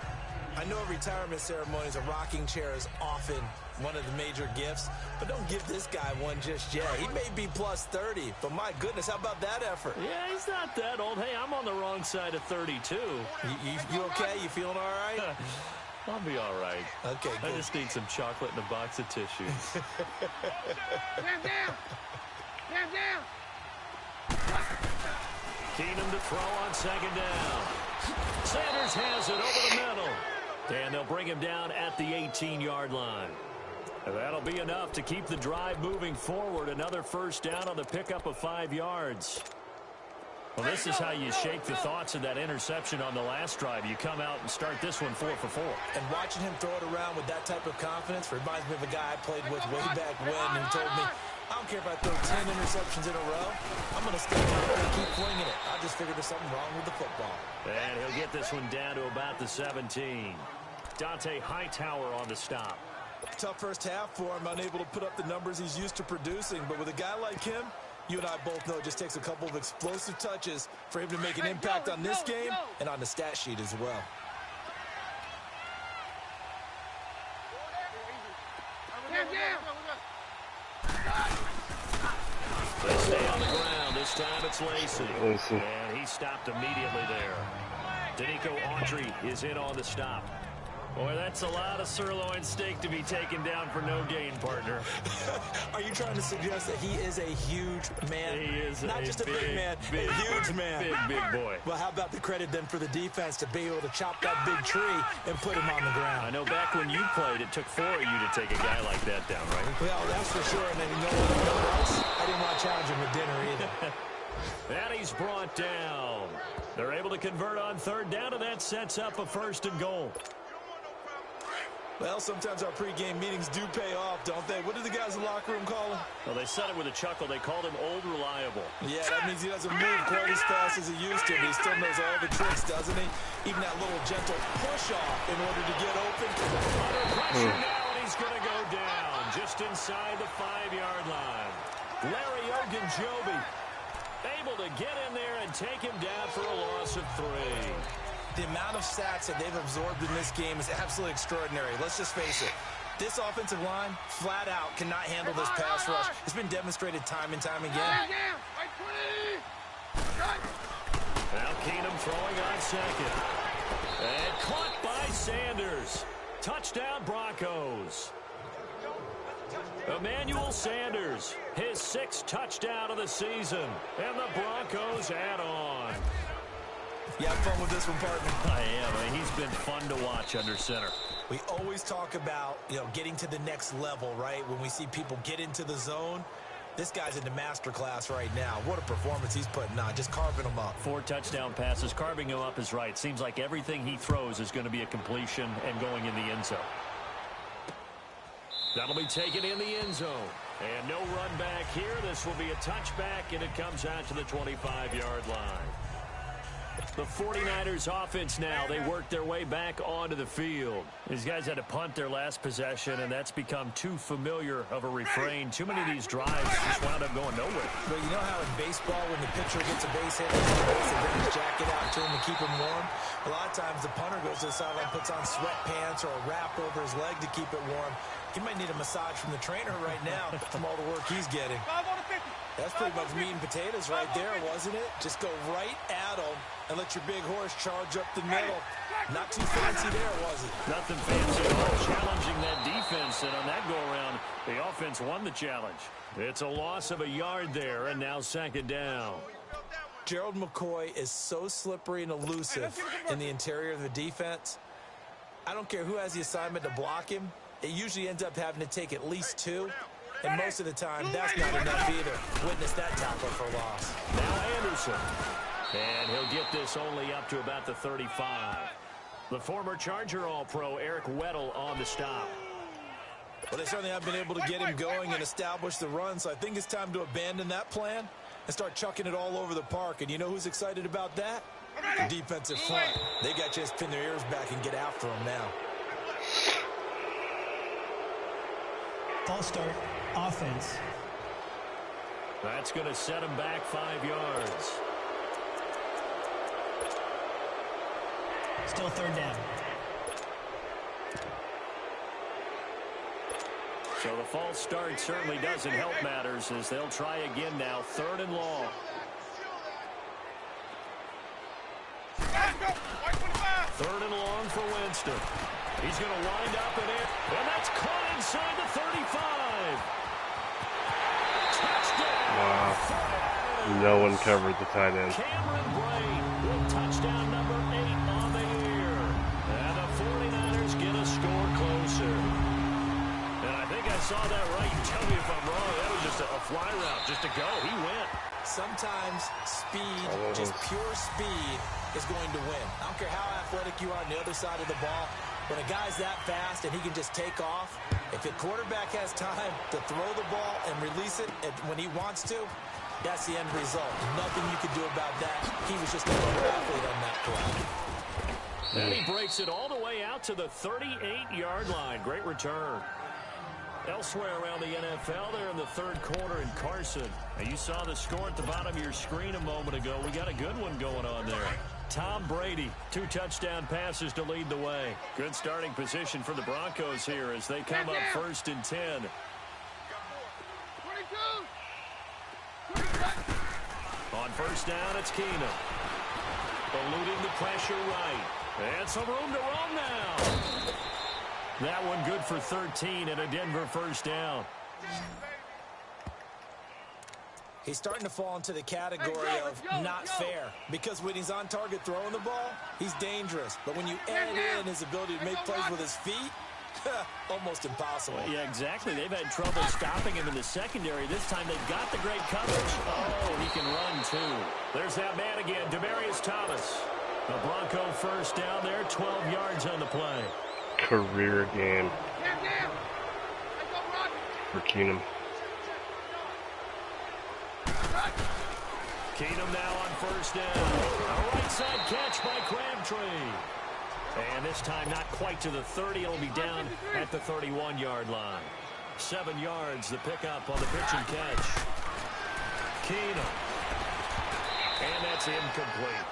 I know at retirement ceremonies, a rocking chair is often one of the major gifts, but don't give this guy one just yet. He may be plus 30, but my goodness, how about that effort? Yeah, he's not that old. Hey, I'm on the wrong side of 32. You okay? You feeling all right? I'll be all right. Okay, good. I just need some chocolate and a box of tissues. Stand down! Stand down! Keenum to throw on second down. Sanders has it over the middle. And they'll bring him down at the 18-yard line. That'll be enough to keep the drive moving forward. Another first down on the pickup of 5 yards. Well, this is how you shake the thoughts of that interception on the last drive. You come out and start this one 4 for 4. And watching him throw it around with that type of confidence reminds me of a guy I played with way back when, and he told me, I don't care if I throw 10 interceptions in a row. I'm going to stay out there and keep flinging it. I just figured there's something wrong with the football. And he'll get this one down to about the 17. Dante Hightower on the stop. Tough first half for him, unable to put up the numbers he's used to producing. But with a guy like him, you and I both know it just takes a couple of explosive touches for him to make an impact on this game and on the stat sheet as well. They stay on the ground. This time it's Lacy. And he stopped immediately there. Danico Autry is in on the stop. Boy, that's a lot of sirloin steak to be taken down for no gain, partner. Are you trying to suggest that he is a huge man? He is not just a big man, a huge man. Big boy. Well, how about the credit then for the defense to be able to chop that big tree and put him on the ground? I know back when you played, it took 4 of you to take a guy like that down, right? Well, that's for sure. And then you know what else? I didn't want to challenge him with dinner either. And he's brought down. They're able to convert on third down, and that sets up a 1st and goal. Well, sometimes our pregame meetings do pay off, don't they? What do the guys in the locker room call him? Well, they said it with a chuckle. They called him Old Reliable. Yeah, that means he doesn't move quite as fast as he used to, but he still knows all the tricks, doesn't he? Even that little gentle push-off in order to get open. Under pressure now, and he's going to go down just inside the 5-yard line. Larry Ogunjobi able to get in there and take him down for a loss of 3. The amount of sacks that they've absorbed in this game is absolutely extraordinary. Let's just face it. This offensive line, flat out, cannot handle this pass rush. It's been demonstrated time and time again. Now Keenum throwing on second. And caught by Sanders. Touchdown Broncos. Emmanuel Sanders, his 6th touchdown of the season. And the Broncos add on. You have fun with this one, partner? I am. I mean, he's been fun to watch under center. We always talk about, getting to the next level, right? When we see people get into the zone, this guy's in the master class right now. What a performance he's putting on, just carving them up. 4 touchdown passes. Carving him up is right. Seems like everything he throws is going to be a completion and going in the end zone. That'll be taken in the end zone. And no run back here. This will be a touchback, and it comes out to the 25-yard line. The 49ers offense now, they work their way back onto the field. These guys had to punt their last possession, and that's become too familiar of a refrain. Too many of these drives just wound up going nowhere. But you know how in baseball, when the pitcher gets a base hit, they bring his jacket out to him to keep him warm? A lot of times the punter goes to the sideline, puts on sweatpants or a wrap over his leg to keep it warm. He might need a massage from the trainer right now from all the work he's getting. That's pretty much meat and potatoes right there, wasn't it? Just go right at them and let your big horse charge up the middle. Not too fancy there, was it? Nothing fancy at all. Challenging that defense, and on that go-around, the offense won the challenge. It's a loss of a yard there, and now 2nd down. Gerald McCoy is so slippery and elusive in the interior of the defense. I don't care who has the assignment to block him. It usually ends up having to take at least 2. And most of the time, that's not enough either. Witness that tackle for loss. Now Anderson. And he'll get this only up to about the 35. The former Charger All-Pro Eric Weddle on the stop. Well, they certainly have been able to get him going and establish the run, so I think it's time to abandon that plan and start chucking it all over the park. And you know who's excited about that? The defensive front. They got a chance to pin their ears back and get after him now. False start, offense. That's going to set him back 5 yards. Still 3rd down. So the false start certainly doesn't help matters as they'll try again now. 3rd and long. Third and long for Winston. He's going to wind up in it, and that's caught inside the 35. Touchdown. Wow. No one covered the tight end. Cameron Braid with touchdown number 8 on the year. And the 49ers get a score closer. And I think I saw that right. You tell me if I'm wrong. That was just a fly route, just to go. He went. Sometimes speed, just pure speed, is going to win. I don't care how athletic you are on the other side of the ball. When a guy's that fast and he can just take off, if the quarterback has time to throw the ball and release it when he wants to, that's the end result. Nothing you could do about that. He was just a better athlete on that play. And he breaks it all the way out to the 38-yard line. Great return. Elsewhere around the NFL, they're in the 3rd quarter in Carson. Now, you saw the score at the bottom of your screen a moment ago. We got a good one going on there. Tom Brady, 2 touchdown passes to lead the way. Good starting position for the Broncos here as they come up 1st and 10. 22. On 1st down, it's Keenum. Eluding the pressure right. And some room to run now. That one good for 13 and a Denver 1st down. He's starting to fall into the category of not fair, because when he's on target throwing the ball, he's dangerous. But when you add in his ability to make plays with his feet, almost impossible. Yeah, exactly. They've had trouble stopping him in the secondary. This time they've got the great coverage. Oh, he can run too. There's that man again, Demaryius Thomas. The Bronco 1st down there, 12 yards on the play. Career game for Keenum. Keenum now on 1st down. A right side catch by Crabtree. And this time not quite to the 30. It'll be down at the 31-yard line. 7 yards, the pickup on the pitch and catch. Keenum. And that's incomplete.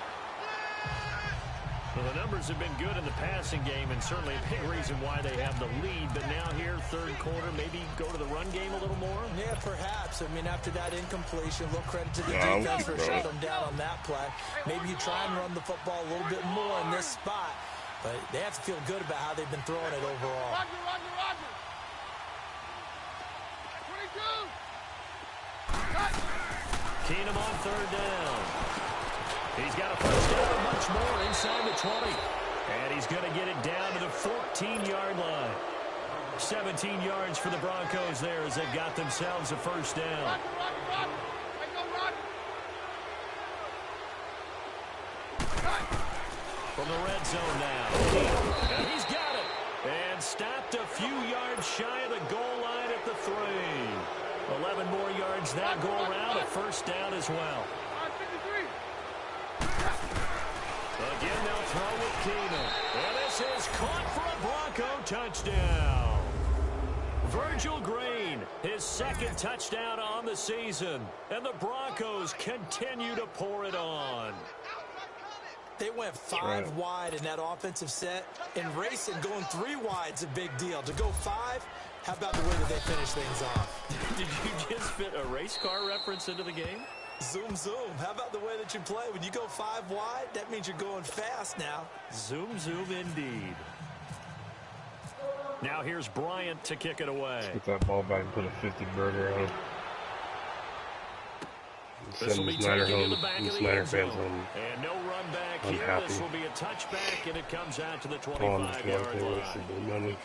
Well, the numbers have been good in the passing game, and certainly a big reason why they have the lead. But now here, 3rd quarter, maybe go to the run game a little more? Yeah, perhaps. I mean, after that incompletion, a little credit to the defense for shutting them down on that play. Maybe you try and run the football a little bit more in this spot, but they have to feel good about how they've been throwing it overall. Roger. 22. Keenum on 3rd down. He's got a 1st down, much more inside the 20. And he's going to get it down to the 14-yard line. 17 yards for the Broncos there as they've got themselves a 1st down. From the red zone now. And he's got it. And stopped a few yards shy of the goal line at the 3. 11 more yards that go around, a 1st down as well. Again, they'll throw with Keenum. And this is caught for a Bronco touchdown. Virgil Green, his 2nd touchdown on the season. And the Broncos continue to pour it on. They went 5 wide in that offensive set. And racing going 3 wide's a big deal. To go 5, how about the way that they finish things off? Did you just fit a race car reference into the game? Zoom, zoom. How about the way that you play? When you go 5 wide, that means you're going fast now. Zoom, zoom indeed. Now here's Bryant to kick it away. Let's get that ball back and put a 50 burger on him. Send the Snyder home. The Snyder fans home. And no run back here. Unhappy. This will be a touchback, and it comes out to the 25-yard line.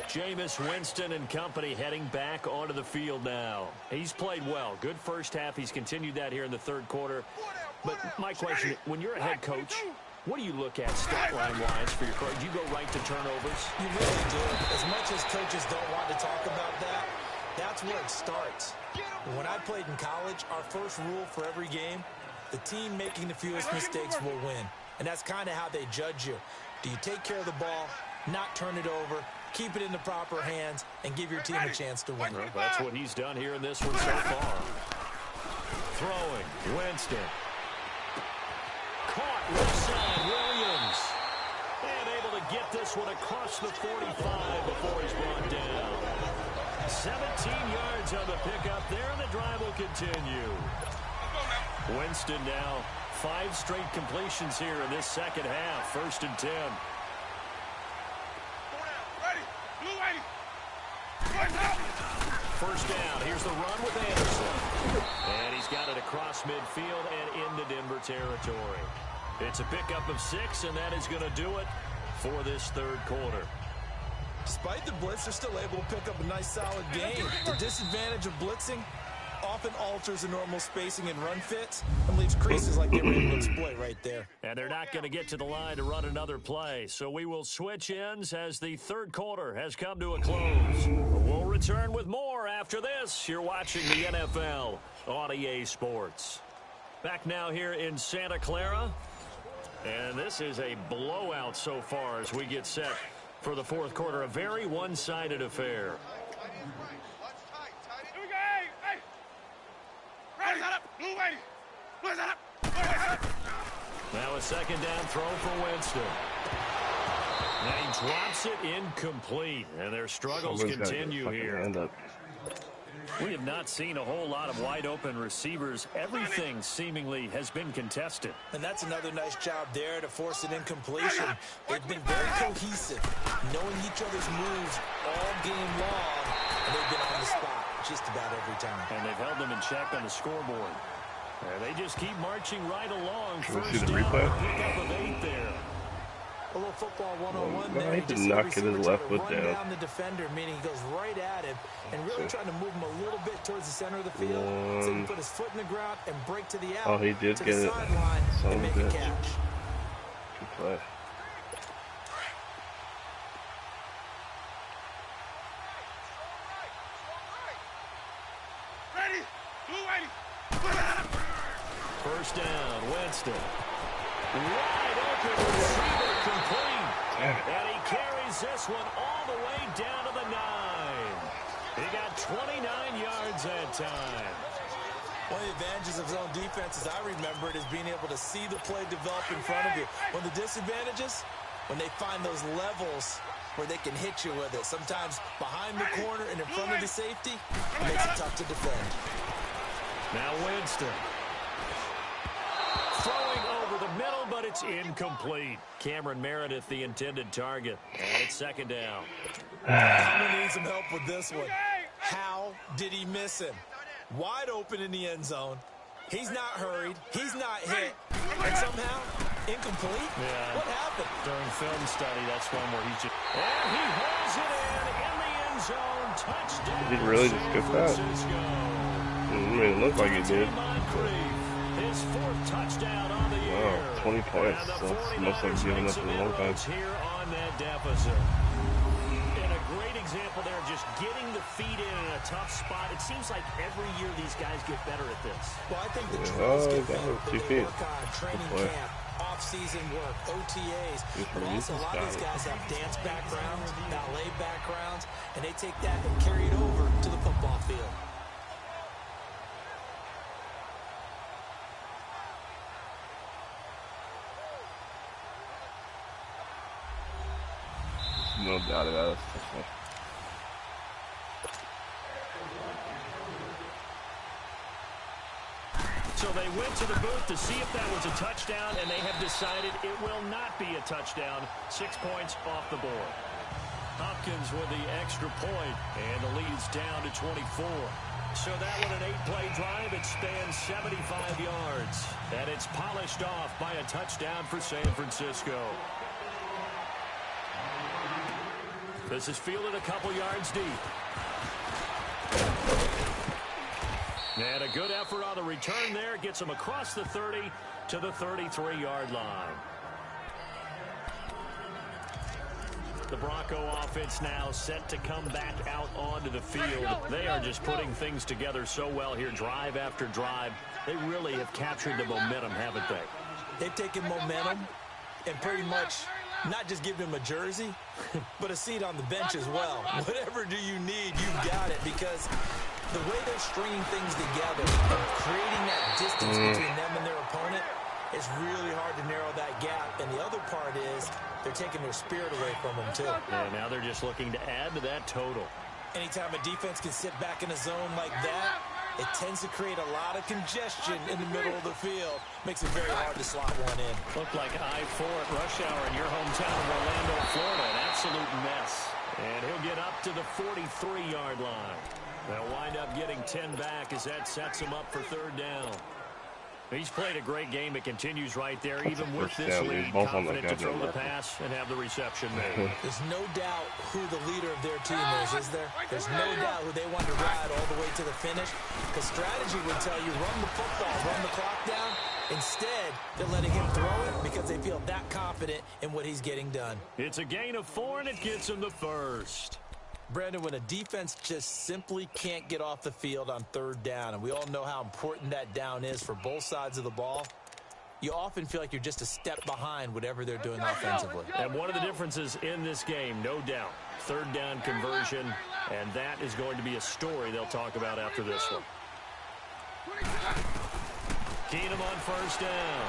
Jameis Winston and company heading back onto the field now. He's played well. Good 1st half. He's continued that here in the 3rd quarter. But my question, when you're a head coach, what do you look at stat line-wise for your coach? Do you go right to turnovers? You really do. As much as coaches don't want to talk about that, that's where it starts. When I played in college, our first rule for every game, the team making the fewest mistakes will win. And that's kind of how they judge you. Do you take care of the ball, not turn it over, keep it in the proper hands, and give your team a chance to win? Well, that's what he's done here in this one so far. Throwing, Winston. Caught left side, Williams. And able to get this one across the 45 before he's brought down. 17 yards on the pickup there, and the drive will continue. Winston now 5 straight completions here in this second half. 1st and 10. First down. Here's the run with Anderson. And he's got it across midfield and into Denver territory. It's a pickup of 6, and that is going to do it for this third quarter. Despite the blitz, they're still able to pick up a nice, solid game. The disadvantage of blitzing often alters the normal spacing and run fits and leaves creases like they were able to exploit right there. And they're not going to get to the line to run another play, so we will switch ends as the third quarter has come to a close. We'll return with more after this. You're watching the NFL on EA Sports. Back now here in Santa Clara, and this is a blowout so far as we get set for the fourth quarter. A very one-sided affair. Now a second down throw for Winston. Now he drops it incomplete, and their struggles continue here. We have not seen a whole lot of wide-open receivers. Everything seemingly has been contested. And that's another nice job there to force an incompletion. They've been very cohesive, knowing each other's moves all game long, and they've been on the spot just about every time. And they've held them in check on the scoreboard. They just keep marching right along. Can we First see the down, replay? pickup of 8 there. A little football 101 there. He did not get his left foot down. The defender, meaning he goes right at him and really trying to move him a little bit towards the center of the field so he can put his foot in the ground and break to the out. Oh, he did to get the it. sideline Son and of make a a bitch. catch. Good play. First down, Winston. Wide open receiver complete. And he carries this one all the way down to the 9. He got 29 yards that time. One of the advantages of zone defense, as I remember it, is being able to see the play develop in front of you. One of the disadvantages, when they find those levels where they can hit you with it. Sometimes behind the corner and in front of the safety, it makes it tough to defend. Now Winston. Throwing over the middle, but it's incomplete. Cameron Meredith, the intended target. And it's second down. I'm going to need some help with this one. How did he miss him? Wide open in the end zone. He's not hurried. He's not hit. And somehow, incomplete? Yeah. What happened? During film study, that's one where he's just... And he holds it in the end zone. Touchdown. Did he really just get that? I mean, it looked like he did. His 4th touchdown on the year. Wow, 20 points. That's must have given up in a long time. Here on that deficit. And a great example there of just getting the feet in a tough spot. It seems like every year these guys get better at this. Well, I think the drills get that better. was 2 They feet. work on training camp, off-season work, OTAs. But also, a lot of these guys have dance backgrounds, ballet backgrounds, and they take that and carry it over to the football field. No doubt about it. So they went to the booth to see if that was a touchdown, and they have decided it will not be a touchdown. 6 points off the board. Hopkins with the extra point, and the lead's down to 24. So that one an 8-play drive. It spans 75 yards, and it's polished off by a touchdown for San Francisco. This is fielded a couple yards deep. And a good effort on the return there. Gets him across the 30 to the 33-yard line. The Bronco offense now set to come back out onto the field. They are just putting things together so well here, drive after drive. They really have captured the momentum, haven't they? They've taken momentum and pretty much not just give him a jersey, but a seat on the bench as well. Whatever do you need, you've got it, because the way they're stringing things together and creating that distance between them and their opponent, it's really hard to narrow that gap. And the other part is they're taking their spirit away from them, too. And now they're just looking to add to that total. Anytime a defense can sit back in a zone like that, it tends to create a lot of congestion in the middle of the field. Makes it very hard to slot one in. Looked like I-4 at rush hour in your hometown of Orlando, Florida. An absolute mess. And he'll get up to the 43-yard line. They'll wind up getting 10 back as that sets him up for third down. He's played a great game. It continues right there, even with this lead, confident to throw the pass and have the reception made. There's no doubt who the leader of their team is there? There's no doubt who they want to ride all the way to the finish. Because strategy would tell you, run the football, run the clock down. Instead, they're letting him throw it because they feel that confident in what he's getting done. It's a gain of 4, and it gets him the first. Brandon, when a defense just simply can't get off the field on third down, and we all know how important that down is for both sides of the ball, you often feel like you're just a step behind whatever they're doing offensively. And one of the differences in this game, no doubt, third down conversion, and that is going to be a story they'll talk about after this one. Keenum on first down.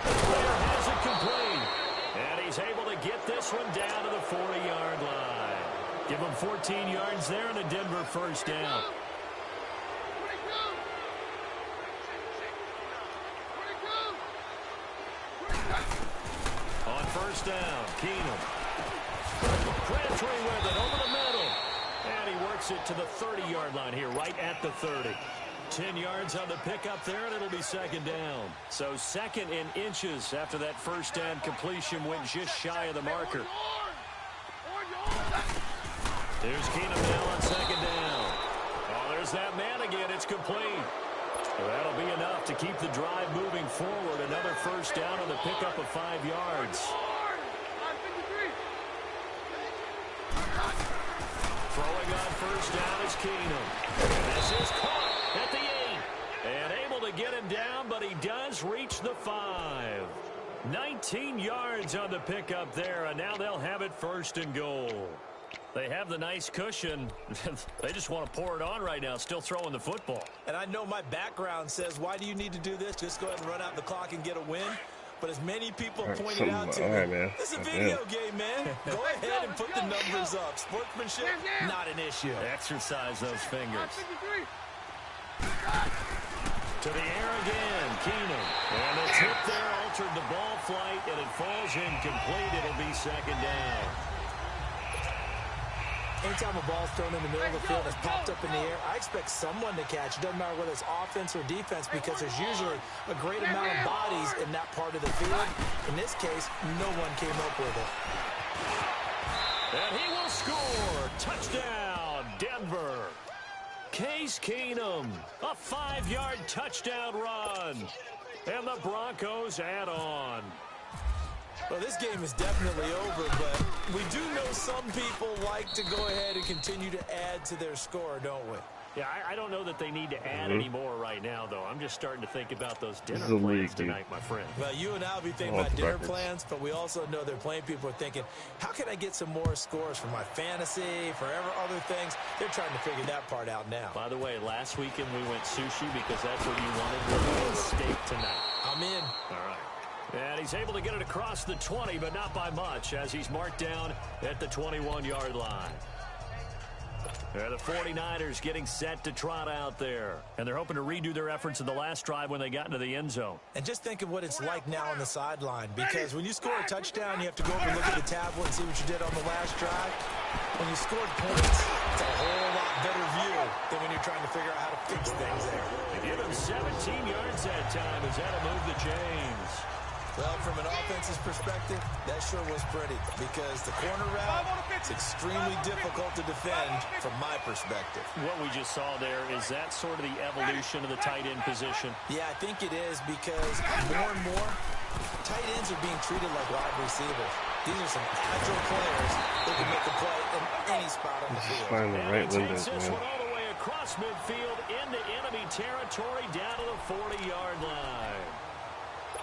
The player has it complete, and he's able to get this one down to the 40-yard line. Give him 14 yards there and a Denver first down. On first down, Keenum. Crabtree with it over the middle. And he works it to the 30-yard line here, right at the 30. 10 yards on the pickup there, and it'll be second down. So second in inches after that first down completion went just shy of the marker. There's Keenum now on second down. Oh, there's that man again. It's complete. Well, that'll be enough to keep the drive moving forward. Another first down on the pickup of 5 yards. Throwing on first down is Keenum. And this is caught at the 8. And able to get him down, but he does reach the 5. 19 yards on the pickup there, and now they'll have it first and goal. They have the nice cushion. They just want to pour it on right now, still throwing the football. And I know my background says, why do you need to do this? Just go ahead and run out the clock and get a win. But as many people pointed out to me, it's a video game, man. Go ahead and put the numbers up. Sportsmanship, not an issue. Exercise those fingers. To the air again, Keenum. And the tip there altered the ball flight, and it falls incomplete. It'll be second down. Anytime a ball's thrown in the middle of the field that's popped up in the air, I expect someone to catch. It doesn't matter whether it's offense or defense, because there's usually a great amount of bodies in that part of the field. In this case, no one came up with it. And he will score. Touchdown, Denver. Case Keenum, a 5-yard touchdown run. And the Broncos add on. Well, this game is definitely over, but we do know some people like to go ahead and continue to add to their score, don't we? Yeah, I don't know that they need to add any more right now, though. I'm just starting to think about those dinner plans tonight, my friend. Well, you and I will be thinking about dinner plans, but we also know they're playing people are thinking, how can I get some more scores for my fantasy, for other things? They're trying to figure that part out now. By the way, last weekend we went sushi because that's what you wanted. We're going steak tonight. I'm in. All right. And he's able to get it across the 20, but not by much, as he's marked down at the 21-yard line. The 49ers getting set to trot out there. And they're hoping to redo their efforts in the last drive when they got into the end zone. And just think of what it's like now on the sideline. Because when you score a touchdown, you have to go over and look at the tablet and see what you did on the last drive. When you scored points, it's a whole lot better view than when you're trying to figure out how to fix things there. They give him 17 yards that time as that'll move the chains. Well, from an offense's perspective, that sure was pretty, because the corner route is extremely difficult to defend from my perspective. What we just saw there, is that sort of the evolution of the tight end position? Yeah, I think it is, because more and more, tight ends are being treated like wide receivers. These are some agile players who can make a play in any spot on the field. Find the right windows, this man. one all the way across midfield into enemy territory down to the 40-yard line.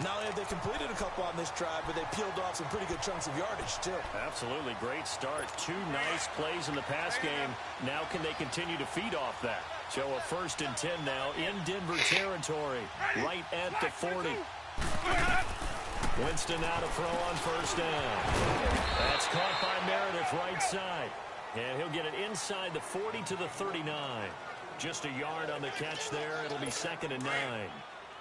Not only have they completed a couple on this drive, but they peeled off some pretty good chunks of yardage, too. Absolutely. Great start. 2 nice plays in the pass game. Now can they continue to feed off that? So a 1st and 10 now in Denver territory, right at the 40. Winston now to throw on first down. That's caught by Meredith right side. And he'll get it inside the 40 to the 39. Just a yard on the catch there. It'll be 2nd and 9.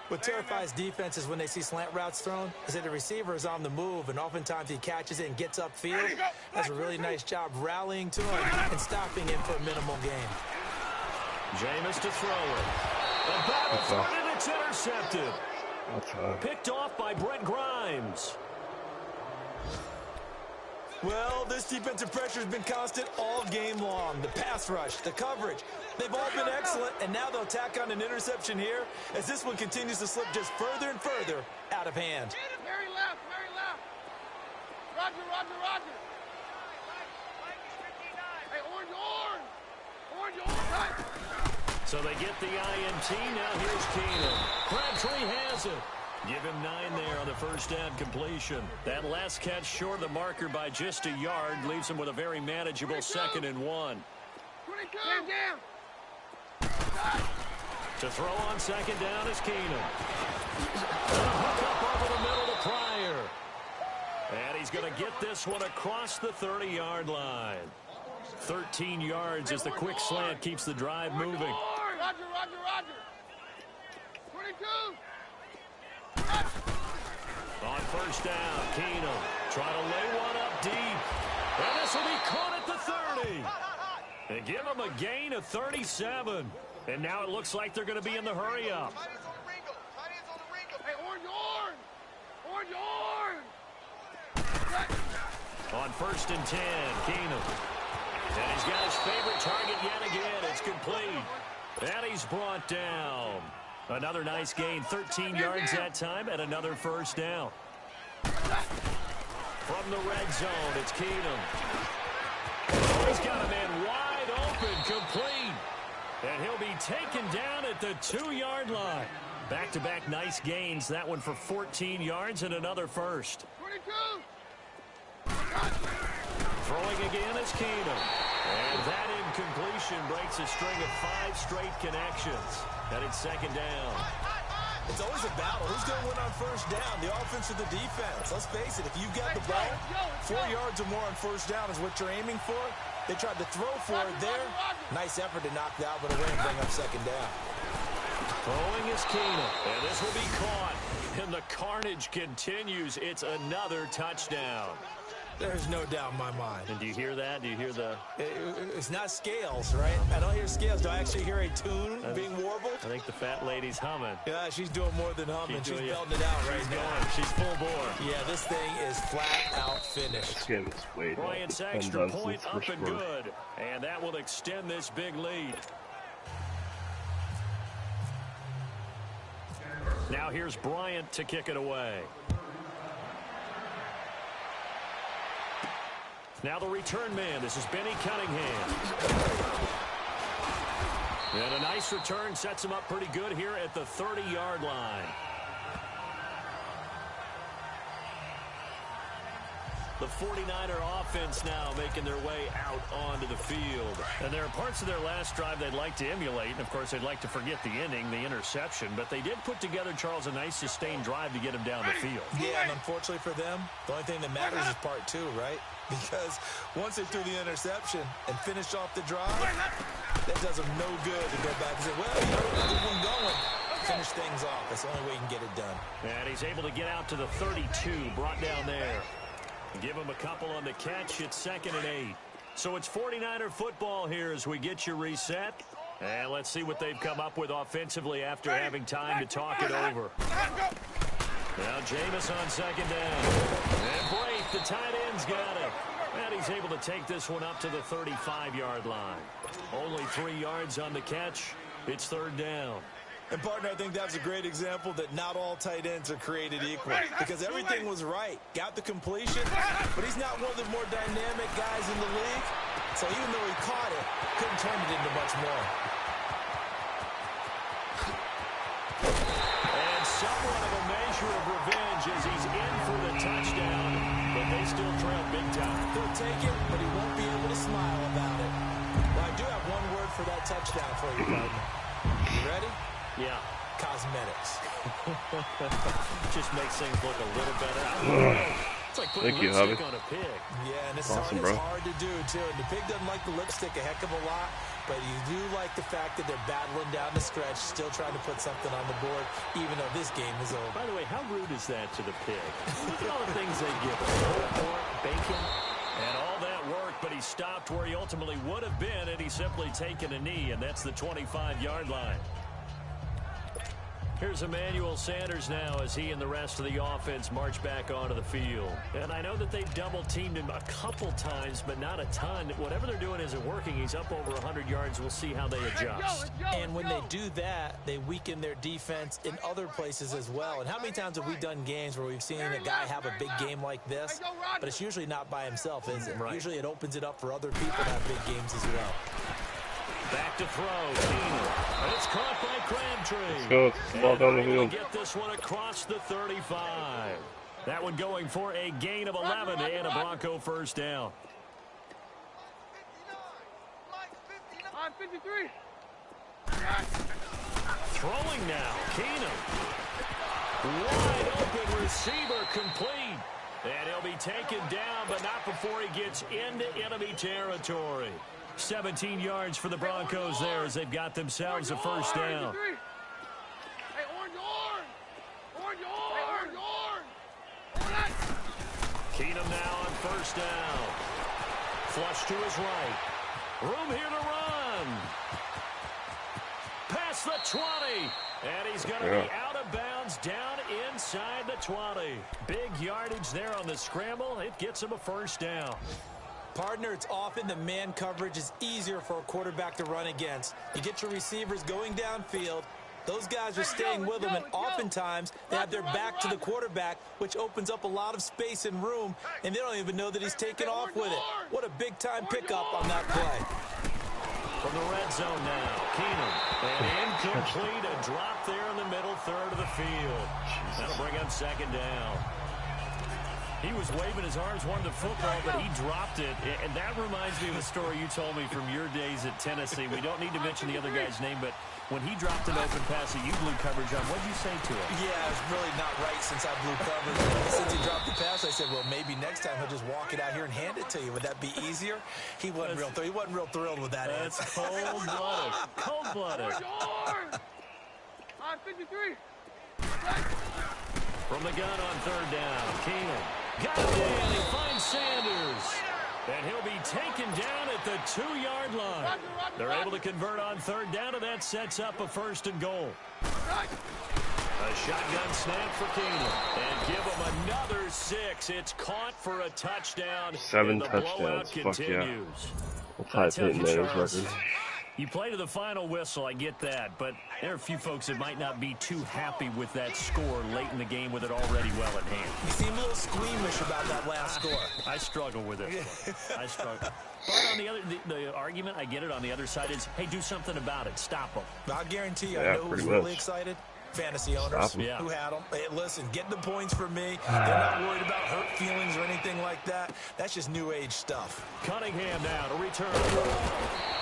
What terrifies defenses when they see slant routes thrown is that the receiver is on the move, and oftentimes he catches it and gets upfield. Does a really nice job rallying to him and stopping him for a minimal gain. Jameis to throw it. The battle for it, it's intercepted. Picked off by Brent Grimes. Well, this defensive pressure has been constant all game long. The pass rush, the coverage, they've all been excellent, and now they'll tack on an interception here as this one continues to slip just further and further out of hand. Very left, very left. Roger, Roger, Roger. Hey, orange, orange. So they get the INT. Now here's Keenum. Crabtree has it. Give him 9 there on the first down completion. That last catch short of the marker by just a yard leaves him with a very manageable 2nd and 1. 22. To throw on 2nd down is Keenum. And a hook up over the middle to Pryor. And he's going to get this one across the 30-yard line. 13 yards as the quick slant keeps the drive moving. Roger, Roger, Roger. 22. On first down, Keenum trying to lay one up deep. And this will be caught at the 30. And give him a gain of 37. And now it looks like they're going to be in the hurry up. Hey, orange, orange. On 1st and 10, Keenum. And he's got his favorite target yet again. It's complete. And he's brought down. Another nice gain, 13 yards that time, and another first down. From the red zone, it's Keenum. He's got a man wide open, complete. And he'll be taken down at the 2-yard line. Back-to-back nice gains, that one for 14 yards and another first. 22. Throwing again is Keenum. And that incompletion breaks a string of 5 straight connections. And it's 2nd down. It's always a battle. Who's going to win on first down, the offense or the defense? Let's face it, if you've got the ball, 4 yards or more on first down is what you're aiming for. They tried to throw for it there. Nice effort to knock that one away and bring up 2nd down. Throwing is Keenum. And this will be caught. And the carnage continues. It's another touchdown. There's no doubt in my mind. And do you hear that? Do you hear the... It's not scales, right? I don't hear scales. Do I actually hear a tune being warbled? I think the fat lady's humming. Yeah, she's doing more than humming. She's belting it out right now. She's full bore. Yeah, this thing is flat out finished. This game is way down. Bryant's extra point up and good. And that will extend this big lead. Now here's Bryant to kick it away. Now the return man. This is Benny Cunningham. And a nice return sets him up pretty good here at the 30-yard line. The 49er offense now making their way out onto the field. And there are parts of their last drive they'd like to emulate. And, of course, they'd like to forget the inning, the interception. But they did put together, Charles, a nice sustained drive to get him down the field. Yeah, and unfortunately for them, the only thing that matters is part 2, right? Because once they threw the interception and finished off the drive, that does them no good to go back and say, well, you know, keep them going. Finish things off. That's the only way you can get it done. And he's able to get out to the 32, brought down there. Give him a couple on the catch. It's 2nd and 8. So it's 49er football here as we get you reset. And let's see what they've come up with offensively after having time to talk it over. Now Jameis on 2nd down. And Blake, the tight end's got it. And he's able to take this one up to the 35-yard line. Only 3 yards on the catch. It's 3rd down. And, partner, I think that's a great example that not all tight ends are created equal because everything was right. Got the completion, but he's not one of the more dynamic guys in the league. So even though he caught it, couldn't turn it into much more. And somewhat of a measure of revenge as he's in for the touchdown, but they still trail big time. He'll take it, but he won't be able to smile about it. Well, I do have one word for that touchdown for you, partner. You ready? Yeah. Cosmetics. Just makes things look a little better. It's like putting Thank you, lipstick Javi. on a pig. Yeah, and it's Awesome, hard, bro. hard to do, too. And the pig doesn't like the lipstick a heck of a lot, but you do like the fact that they're battling down the stretch, still trying to put something on the board, even though this game is over. By the way, how rude is that to the pig? Look at all the things they give us. Pork, bacon, and all that work, but he stopped where he ultimately would have been, and he's simply taken a knee, and that's the 25-yard line. Here's Emmanuel Sanders now as he and the rest of the offense march back onto the field. And I know that they've double-teamed him a couple times, but not a ton. Whatever they're doing isn't working. He's up over 100 yards. We'll see how they adjust. And when they do that, they weaken their defense in other places as well. And how many times have we done games where we've seen a guy have a big game like this, but it's usually not by himself, is it? Right. Usually it opens it up for other people to have big games as well. Back to throw. Keenan. And it's caught by Crabtree. Let's go. It's the ball down the field. Get this one across the 35. That one going for a gain of 11 and a Bronco first down. 53. Throwing now. Keenan. Wide open receiver complete. And he'll be taken down, but not before he gets into enemy territory. 17 yards for the Broncos there as they've got themselves a first down. Hey, orange. Keenum now on first down. Flush to his right. Room here to run. Past the 20. And he's going to be out of bounds down inside the 20. Big yardage there on the scramble. It gets him a first down. Partner, it's often the man coverage is easier for a quarterback to run against. You get your receivers going downfield. Those guys are staying with them, and oftentimes they have their back to the quarterback, which opens up a lot of space and room, and they don't even know that he's taken off with it. What a big-time pickup on that play. From the red zone now, Keenan. And incomplete, a drop there in the middle third of the field. That'll bring up second down. He was waving his arms, wanted the football, but he dropped it. And that reminds me of a story you told me from your days at Tennessee. We don't need to mention the other guy's name, but when he dropped an open pass that you blew coverage on, what did you say to him? Yeah, it's really not right since I blew coverage. Since he dropped the pass, I said, well, maybe next time he'll just walk it out here and hand it to you. Would that be easier? He wasn't real thrilled with that answer. That's cold-blooded. Cold-blooded. 53. From the gun on third down, Keenan. Got it in. He finds Sanders. And he'll be taken down at the 2-yard line. They're able to convert on third down, and that sets up a first and goal. A shotgun snap for Keenan. And give him another 6. It's caught for a touchdown. 7 and the touchdowns. blowout Fuck yeah. continues. We'll tie Peyton Manning's Charles. record. You play to the final whistle, I get that, but there are a few folks that might not be too happy with that score late in the game with it already well in hand. You seem a little squeamish about that last score. I struggle with it. I struggle. But on the other, the argument, I get it, on the other side is, hey, do something about it. Stop them. I'll guarantee you, Yeah, I know who's pretty really much. excited. Fantasy owners Stop 'em. who had them. Hey, listen, get the points for me. They're not worried about hurt feelings or anything like that. That's just new age stuff. Cunningham now to return.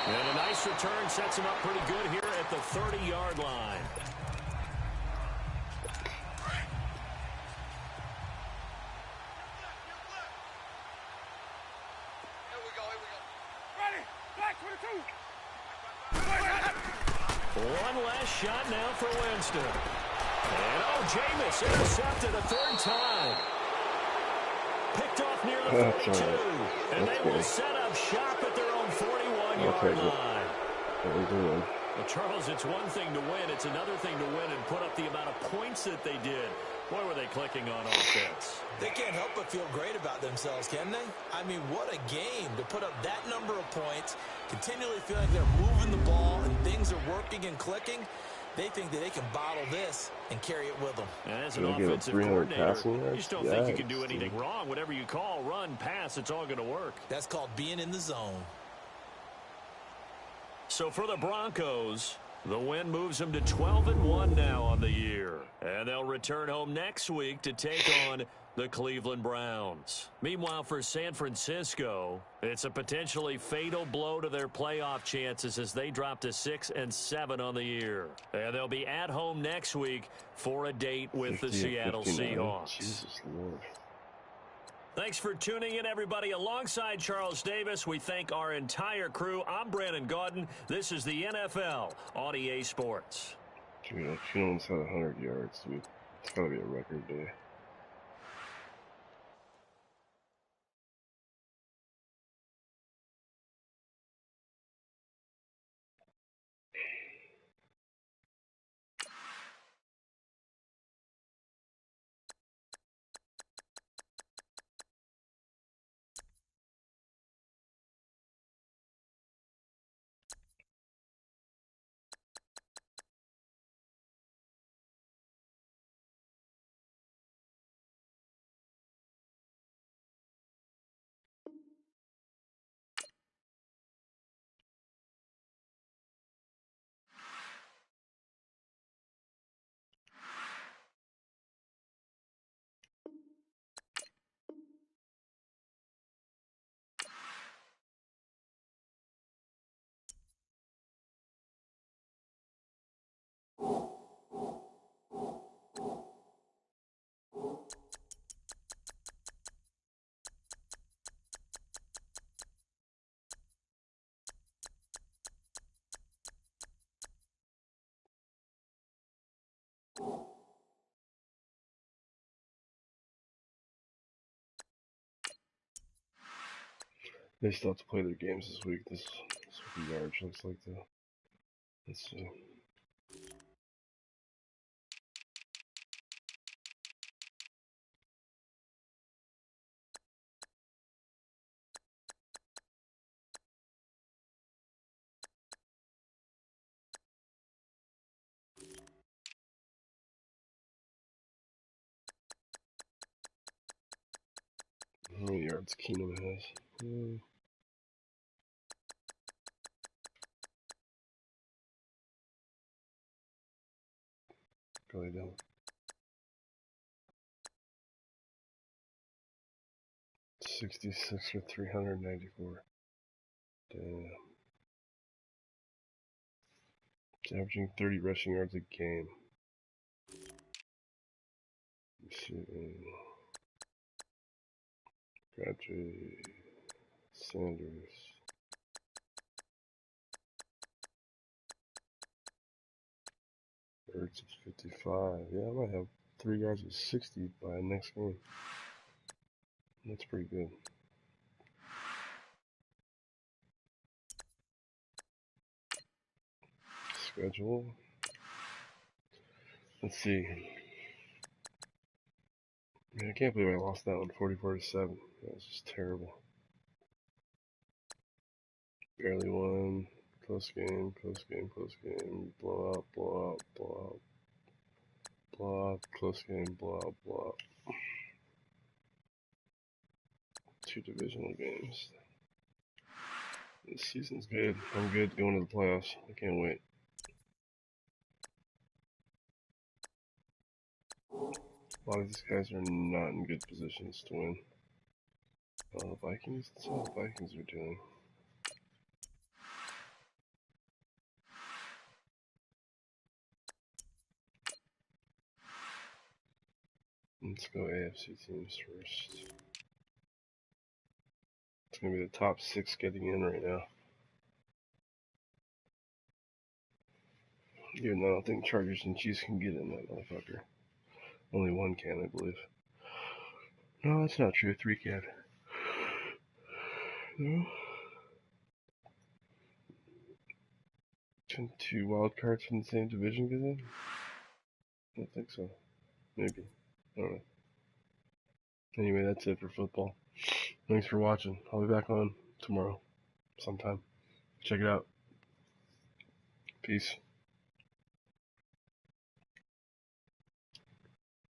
And a nice return sets him up pretty good here at the 30-yard line. Ready. Back 22. One last shot now for Winston. And Jameis intercepted a third time. Picked off near the 42. And they will set up shop at their own 41-yard line. What we doing? Well, Charles, it's one thing to win. It's another thing to win and put up the amount of points that they did. Boy, were they clicking on offense. They can't help but feel great about themselves, can they? I mean, what a game to put up that number of points, continually feel like they're moving the ball and things are working and clicking. They think that they can bottle this and carry it with them. And as an You'll get offensive 300 coordinator, passing you yards? just don't think you can do Yes. anything wrong. Whatever you call, run, pass, it's all going to work. That's called being in the zone. So for the Broncos, the win moves them to 12-1 now on the year. And they'll return home next week to take on the Cleveland Browns. Meanwhile, for San Francisco, it's a potentially fatal blow to their playoff chances as they drop to 6-7 on the year. And they'll be at home next week for a date with the Seattle 58-59. Seahawks. Jesus Lord. Thanks for tuning in, everybody. Alongside Charles Davis, we thank our entire crew. I'm Brandon Gaudin. This is the NFL on EA Sports. Dude, she almost had 100 yards, dude. It's gotta be a record day. They still have to play their games this week. This yardage looks like the. Let's see. How many yards Keenum has? Go down. 66 for 394. Damn. It's averaging 30 rushing yards a game. Let's see. Crabtree, Sanders. Ertz is 55. Yeah, I might have 3 guys with 60 by next game. That's pretty good. Schedule. Let's see. Man, I can't believe I lost that one, 44-7. That was just terrible. Barely won. Close game, close game, close game. Blow out, blow out, blow out. Blow out, close game, blow out, blow out. 2 divisional games. This season's good. I'm good going to the playoffs. I can't wait. A lot of these guys are not in good positions to win. Vikings, that's how the Vikings are doing. Let's go AFC teams first. It's going to be the top 6 getting in right now. Even though I don't think Chargers and Chiefs can get in that motherfucker. Only one can, I believe. No, that's not true. 3 can. No. Can 2 wild cards from the same division get in? I don't think so. Maybe. I don't know. Anyway, that's it for football. Thanks for watching. I'll be back on tomorrow sometime. Check it out. Peace.